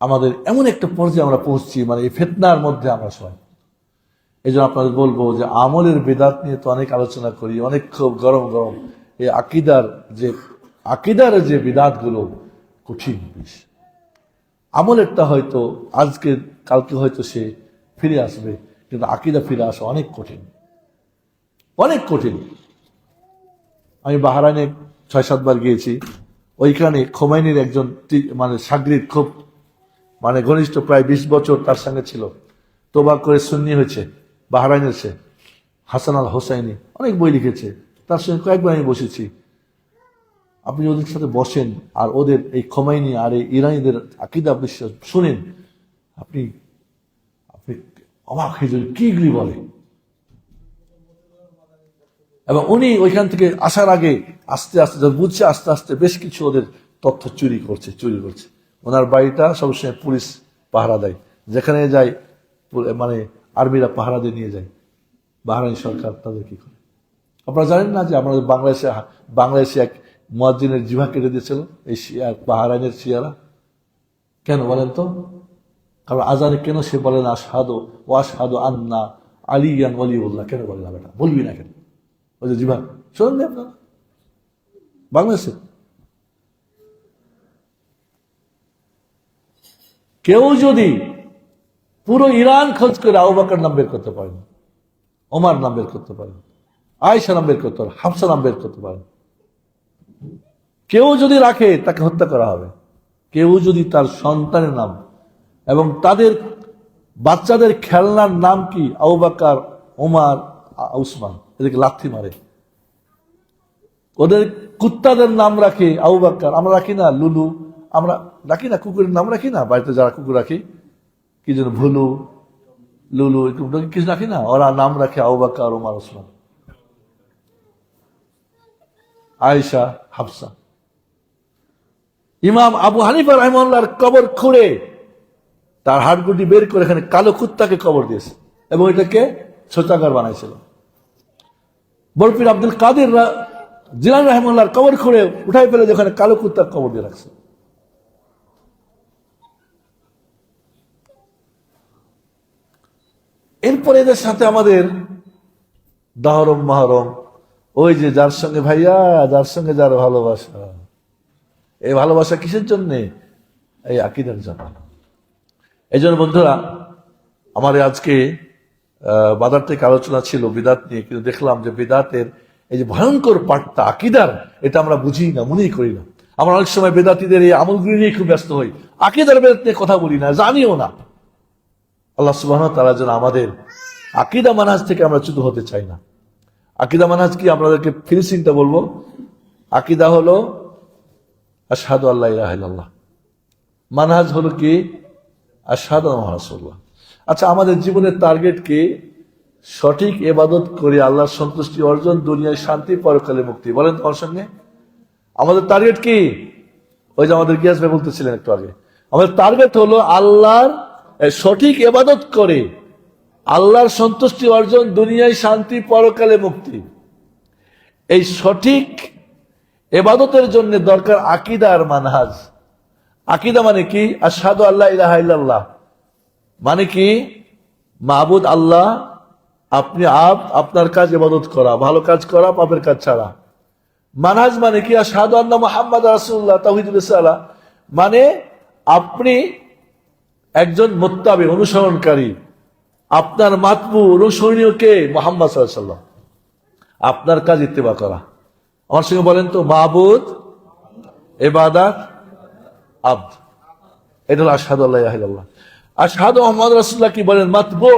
আমাদের এমন একটা পর্যায়ে আমরা পৌঁছছি, মানে এই ফিতনার মধ্যে আমরা সবাই। এই জন্য আপনাদের বলবো যে আমলের বিদাত নিয়ে তো অনেক আলোচনা করি, অনেক খুব গরম এই আকিদার যে বিদাত গুলো কঠিন জিনিস। আমলেরটা হয়তো আজকে কালকে হয়তো সে ফিরে আসবে, কিন্তু আকিদা ফিরে আসা অনেক কঠিন। আমি বাহরাইনে 6-7 বার গিয়েছি। ওইখানে খোমেনির একজন মানে সাগরিদ, খুব মানে ঘনিষ্ঠ, প্রায় 20 বছর তার সঙ্গে ছিল, তোবা করে সুন্নি হয়েছে, বাহরাইনের সে হাসান আল হোসাইনি, অনেক বই লিখেছে। তার সঙ্গে কয়েকবার আমি বসেছি। আপনি ওদের সাথে বসেন আর ওদের এই খোমেনি আর এই ইরানিদের আকীদা বিশ্বাস শুনেন, আপনি অবাক হয়ে যাবেন কিগুলি বলে। এবং উনি ওইখান থেকে আসার আগে আস্তে আস্তে বুঝছে, আস্তে আস্তে বেশ কিছু ওদের তথ্য চুরি করছে। ওনার বাড়িটা সবসময় পুলিশ পাহারা দেয়, যেখানে যায় মানে আর্মিরা পাহারা দিয়ে নিয়ে যায়। বাহরাইন সরকার তাদের কি করে আপনারা জানেন না যে আমাদের বাংলাদেশে এক মুয়াজ্জিনের জিহ্বা কেটে দিয়েছিল এই শিয়া, বাহরাইনের শিয়ারা। কেন বলেন তো? কারণ আজানে কেন সে বলে না আশহাদু ওয়া আশহাদু আন্না আলিয়ান ওয়ালিউল্লাহ, কেন বলে না? বেটা বলবি না কেন? ওই যে জিহ্বা শোনেন আপনারা বাংলাদেশে কেউ যদি পুরো ইরান খোঁজ করে আবু বকর নাম বের করতে পারেন, ওমর নাম বের করতে পারেন, আয়েশা নাম বের করতে পারেন, হাফসা নাম বের করতে পারেন, কেউ যদি রাখে তাকে হত্যা করা হবে। কেউ যদি তার সন্তানের নাম এবং তাদের বাচ্চাদের খেলনার নাম কি আবু বকর, ওমর, উসমান, এদেরকে লাথি মারে। ওদের কুত্তাদের নাম রাখে আবু বকর, আমরা রাখি না লুলু, আমরা রাখি না কুকুরের নাম রাখি না, বাড়িতে যারা কুকুর রাখি কি যেন ভুলু, লুলু, কিছু রাখি না, ওরা নাম রাখে আবু বকর, ওমর, উসমান, আয়েশা, হাফসা। ইমাম আবু হানিফা রাহিমাহুল্লাহর কবর খুঁড়ে তার হাড়গুটি বের করে এখানে কালো কুত্তাকে কবর দিয়েছে এবং এটাকে শৌচাগার বানাইছিল। বরফির আব্দুল কাদের জিলানী রাহিমাহুল্লাহর কবর খুঁড়ে উঠাই ফেলে যেখানে কালো কুত্তার কবর দিয়ে রাখছে। এরপরে এদের সাথে আমাদের দাহরম মাহরম, ওই যে যার সঙ্গে ভাইয়া, যার সঙ্গে যার ভালোবাসা। এই ভালোবাসা কিসের জন্য? এই আকীদার জন্য। এই জন্য বন্ধুরা, আমার আজকে বাজার থেকে আলোচনা ছিল বিদাত নিয়ে, কিন্তু দেখলাম যে বিদাতের এই যে ভয়ঙ্কর পাঠটা আকীদার, এটা আমরা বুঝি না, মনেই করি না। আমরা অনেক সময় বেদাতীদের এই আমলগুলি নিয়ে খুব ব্যস্ত হই, আকীদার বেদাত নিয়ে কথা বলি না, জানিও না। আল্লাহ সুবহানাহু ওয়া তাআলা যেন আমাদের আকীদা মানহাজ থেকে আমরা চ্যুত হতে চাই না। আকীদা মানহাজ কি? আপনাদেরকে ফিনিশিংটা বলবো। আকীদা হলো আশহাদু আল্লা ইলাহা ইল্লাল্লাহ, মানহাজ হলো কি? আশহাদু আন্না মুহাম্মাদুর রাসূলুল্লাহ। আচ্ছা, আমাদের জীবনের টার্গেট কি? সঠিক ইবাদত করে আল্লাহর সন্তুষ্টি অর্জন, দুনিয়ায় শান্তি, পরকালে মুক্তি। বলেন তো আমার সঙ্গে, আমাদের টার্গেট কি? ওই যে আমাদের গিয়াস ভাই বলতেছিলেন একটু আগে, আমাদের টার্গেট হলো আল্লাহর সঠিক ইবাদত করে আল্লাহর সন্তুষ্টি অর্জন, দুনিয়ায় শান্তি, পরকালে মুক্তি। এই সঠিক ইবাদতের জন্য দরকার আকীদা আর মানহাজ। আকীদা মানে কি? আশহাদু আল্লা ইলাহা ইল্লাল্লাহ মানে কি? মাবুদ আল্লাহ, আপনি আপনার কাজ ইবাদত করা, ভালো কাজ করা, পাপের কাজ ছাড়া। মানহাজ মানে কি? আশহাদু আন্না মুহাম্মাদুর রাসূলুল্লাহ, তাওহীদুল রিসালাহ মানে আপনি একজন মুত্তাবি, অনুসরণকারী, আপনার মাতবু, অনুসরণীয় কে? মুহাম্মদ সাল্লাল্লাহু আলাইহি ওয়াসাল্লাম। আপনার কাজ ইত্তেবা করা। আমার সঙ্গে বলেন তো, মাবুদ, ইবাদত, আবদ, এটা হলো আশহাদু আল্লা ইলাহা ইল্লাল্লাহ। আশহাদু মুহাম্মাদুর রাসূলুল্লাহ কি বলেন? মাতবু,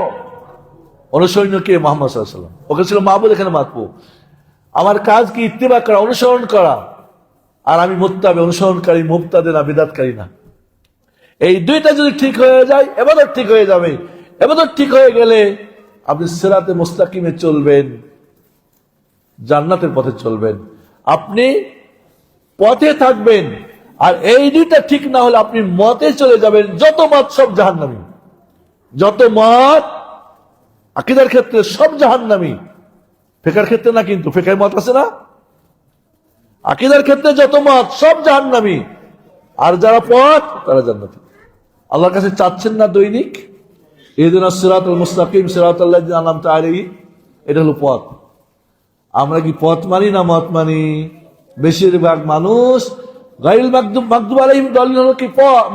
অনুসরণীয় কে? মুহাম্মদ সাল্লাল্লাহু আলাইহি ওয়াসাল্লাম। ওকে ছিল মাবুদ, এখানে মাতবু। আমার কাজ কি? ইত্তেবা করা, অনুসরণ করা। আর আমি মুত্তাবি, অনুসরণকারী, মুবতাদি না, বিদআতকারী না। এই দুইটা যদি ঠিক হয়ে যায়, ইবাদত ঠিক হয়ে যাবে। ইবাদত ঠিক হয়ে গেলে আপনি সিরাতে মুস্তাকিমে চলবেন, জান্নাতের পথে চলবেন, আপনি পথে থাকবেন। আর এই দুইটা ঠিক না হলে আপনি মতে চলে যাবেন। যত মত সব জাহান্নামী, যত মত আকীদার ক্ষেত্রে সব জাহান্নামী, ফিকহের ক্ষেত্রে না, কিন্তু ফিকহের মত আছে না, আকীদার ক্ষেত্রে যত মত সব জাহান্নামী, আর যারা পথ তারা জান্নাতি। আল্লাহর কাছে চাচ্ছেন না দৈনিক ইহদিনাস সিরাতাল মুস্তাকিম সিরাতাল লাযিনা আনআমতা আলাইহিম, এটা হলো পথ। আমরা কি পথ মানি না মত মানি? বেশিরভাগ মানুষ গায়রুল মাগদুব আলাইহিম দলিল হলো কি?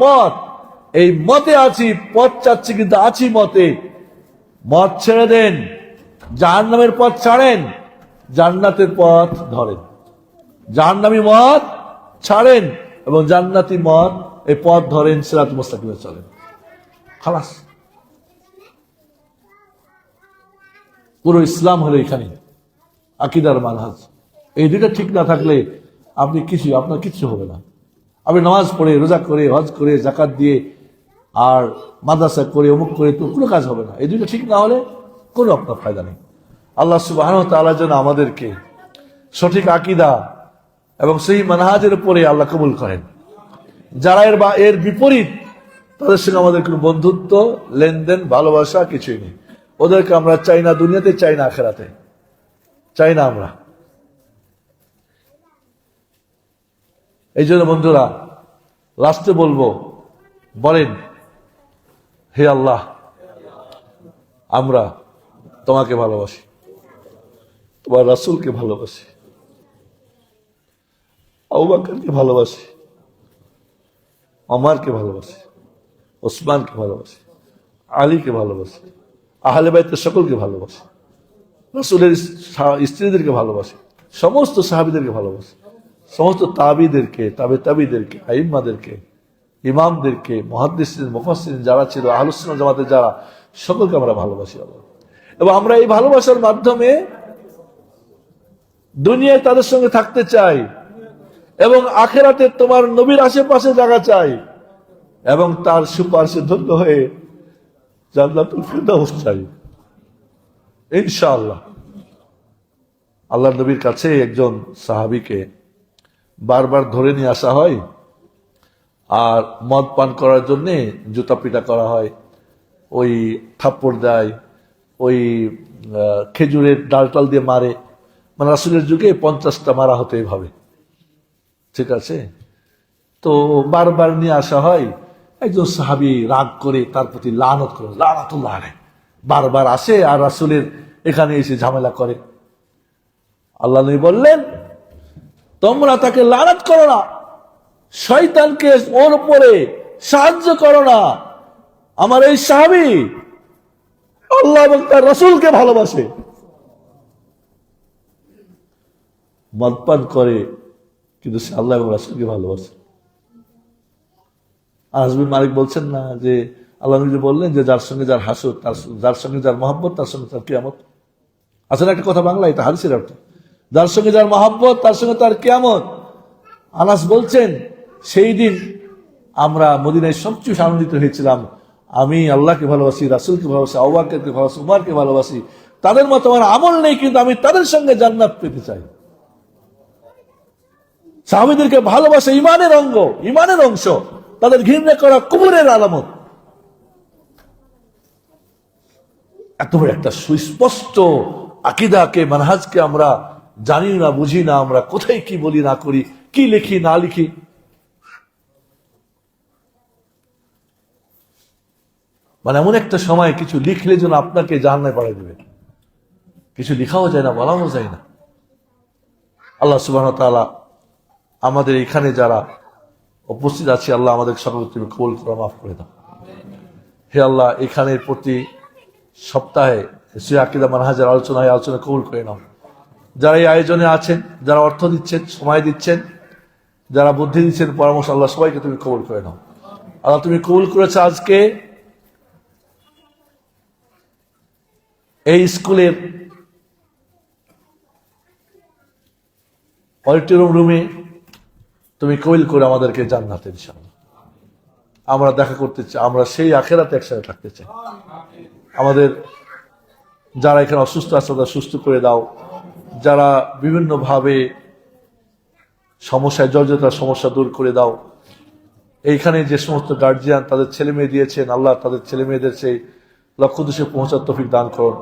মত। এই মতে আছি, পথ চাচ্ছি, কিন্তু আছি মতে। মত ছেড়ে দেন, জাহান্নামের পথ ছাড়েন, জান্নাতের পথ ধরেন। জাহান্নামী মত ছাড়েন এবং জান্নাতি মত, এই পথ ধরেন, সিরাতুল মুস্তাকিমে চলেন। খালাস, পুরো ইসলাম হলো এখানে, আকীদার মানহাজ। এই দুইটা ঠিক না থাকলে আপনি আপনার কিছু হবে না। আপনি নামাজ পড়ে, রোজা করে, হজ করে, যাকাত দিয়ে, আর মাদ্রাসা করে, অমুক করে, তো কোনো কাজ হবে না। এই দুইটা ঠিক না হলে কোনো আপনার ফায়দা নেই। আল্লাহ সুবহানাহু ওয়া তাআলা যেন আমাদেরকে সঠিক আকীদা এবং সেই মানহাজের উপরে আল্লাহ কবুল করেন। যারা এর বিপরীত, তাদের সঙ্গে আমাদের কোনো বন্ধুত্ব, লেনদেন, ভালোবাসা কিছুই নেই। ওদেরকে আমরা চাই না দুনিয়াতে, চাই না আখিরাতে, চাই না আমরা। এই জন্য বন্ধুরা, লাস্টে বলবো, বলেন, হে আল্লাহ, আমরা তোমাকে ভালোবাসি, তোমার রাসূলকে ভালোবাসি, আবু বকরকে ভালোবাসি, ওমরকে ভালোবাসি, ওসমানকে ভালোবাসি, আলীকে ভালোবাসি, আহলে বাইতের সকলকে ভালোবাসি, রাসূলের স্ত্রীদেরকে ভালোবাসি, সমস্ত সাহাবীদেরকে ভালোবাসি, সমস্ত তাবিদেরকে, তাবিদেরকে, আইম্মাদেরকে, ইমামদেরকে, মুহাদ্দিসিন, মুফাসসিরিন যারা ছিল, আহলুস সুন্নাহ জামাতের যারা, সকলকে আমরা ভালোবাসি আল্লাহ। এবং আমরা এই ভালোবাসার মাধ্যমে দুনিয়ায় তাদের সঙ্গে থাকতে চাই এবং আখিরাতে তোমার নবীর আশেপাশে জায়গা চাই এবং তার সুপারিশে ধন্য হয়ে জান্নাতুল ফিরদাউস চাই ইনশাআল্লাহ। আল্লাহর নবীর কাছে একজন সাহাবীকে বারবার ধরে নিয়ে আসা হয় আর মদ পান করার জন্য জুতা পিটা করা হয়, ওই থাপ্পড় দেয়, ওই খেজুরের ডালটাল দিয়ে মারে। মানে রাসূলের যুগে 50টা মারা হতো এইভাবে, ঠিক আছে? তো বারবার নিয়ে আসা হয়, একজন সাহাবী রাগ করে তার প্রতি লানত করে, লানাতুল্লাহ আলাইহি, বারবার আসে আর রাসূলের এখানে এসে ঝামেলা করে। আল্লাহ নবী বললেন, তোমরা তাকে লানত করো না, শয়তানকে ওর উপরে সাহায্য করো না। আমার এই সাহাবী আল্লাহ এবং তার রাসূলকে ভালোবাসে, মদপান করে কিন্তু সে আল্লাহ এবং রাসূলকে ভালোবাসে। আনাস বিন মালিক বলছেন না যে আল্লাহ নবী বললেন যে যার সঙ্গে যার হাসদ, যার সঙ্গে যার মহব্বত, তার সঙ্গে তার কিয়ামত। আসলে একটা কথা বাংলা, এটা হাদিসের অর্থ, যার সঙ্গে যার মহব্বত তার সঙ্গে তার কিয়ামত। আনাস বলছেন, সেই দিন আমরা মদিনায় সবচেয়ে আনন্দিত হয়েছিলাম। আমি আল্লাহকে ভালোবাসি, রাসূলকে ভালোবাসি, আবু বকরকে ভালোবাসি, উমরকে ভালোবাসি। তাদের মতো আমার আমল নেই, কিন্তু আমি তাদের সঙ্গে জান্নাত পেতে চাই। সাহাবীদেরকে ভালোবাসা ইমানের অঙ্গ, ইমানের অংশ। তাদের ঘৃণা করা কুফরের আলামত। এত বড় একটা সুস্পষ্ট আকীদাকে, মানহাজকে আমরা জানি না, বুঝি না। আমরা কোথায় কি বলি না করি, কি লিখি না লিখি। মানে এমন একটা সময় কিছু লিখলে যেন আপনাকে জাহান্নামে পাঠিয়ে দেবে, কিছু লিখাও যায় না, বলাও যায় না। আল্লাহ সুবহানাহু ওয়া তাআলা আমাদের এখানে যারা উপস্থিত আছে, আল্লাহ আমাদের সকলকে তুমি কবুল করে মাফ করে দাও। হে আল্লাহ, এখানের প্রতি সপ্তাহে সূরা আকীদা মানহাজের আলোচনা কবুল করে নাও। যারা এই আয়োজনে আছেন, যারা অর্থ দিচ্ছেন, সময় দিচ্ছেন, যারা বুদ্ধি দিচ্ছেন, পরামর্শ, আল্লাহ সবাইকে তুমি কবুল করে নাও। আল্লাহ তুমি কবুল করেছো আজকে এই স্কুলের অডিটোরিয়াম রুমে, তুমি কবুল করে আমাদেরকে জান্নাতে ইনশাআল্লাহ আমরা দেখা করতে চাই। আমরা সেই আখিরাতে একসাথে থাকতে চাই। আমাদের যারা এখানে অসুস্থ আছে তাদের সুস্থ করে দাও। যারা বিভিন্নভাবে সমস্যায় জর্জরিত, সমস্যা দূর করে দাও। এইখানে যে সমস্ত গার্জিয়ান তাদের ছেলে মেয়ে দিয়েছেন, আল্লাহ তাদের ছেলে মেয়েদের সেই লক্ষ্য উদ্দেশ্যে পৌঁছার তৌফিক দান করুন।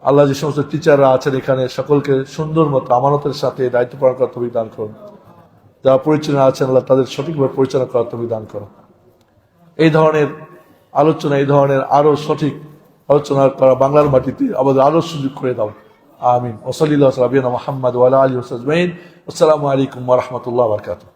আল্লাহ যে সমস্ত টিচাররা আছেন এখানে, সকলকে সুন্দর মতো আমানতের সাথে দায়িত্ব পালন করার তৌফিক দান করুন। যারা পরিচালনা আছেন, আল্লাহ তাদের সঠিকভাবে পরিচালনা করার তৌফিক দান করুন। এই ধরনের আলোচনা, এই ধরনের আরো সঠিক আলোচনা করা বাংলার মাটিতে আমাদের আরো সুযোগ করে দাও। আমিন। ওয়া সাল্লাল্লাহু আলা নবিয়িনা মুহাম্মদ ওয়া আলা আলিহি ওয়া সাহবিহি আজমাইন। আসসালামু আলাইকুম ওয়া রাহমাতুল্লাহি ওয়া বারাকাতুহু।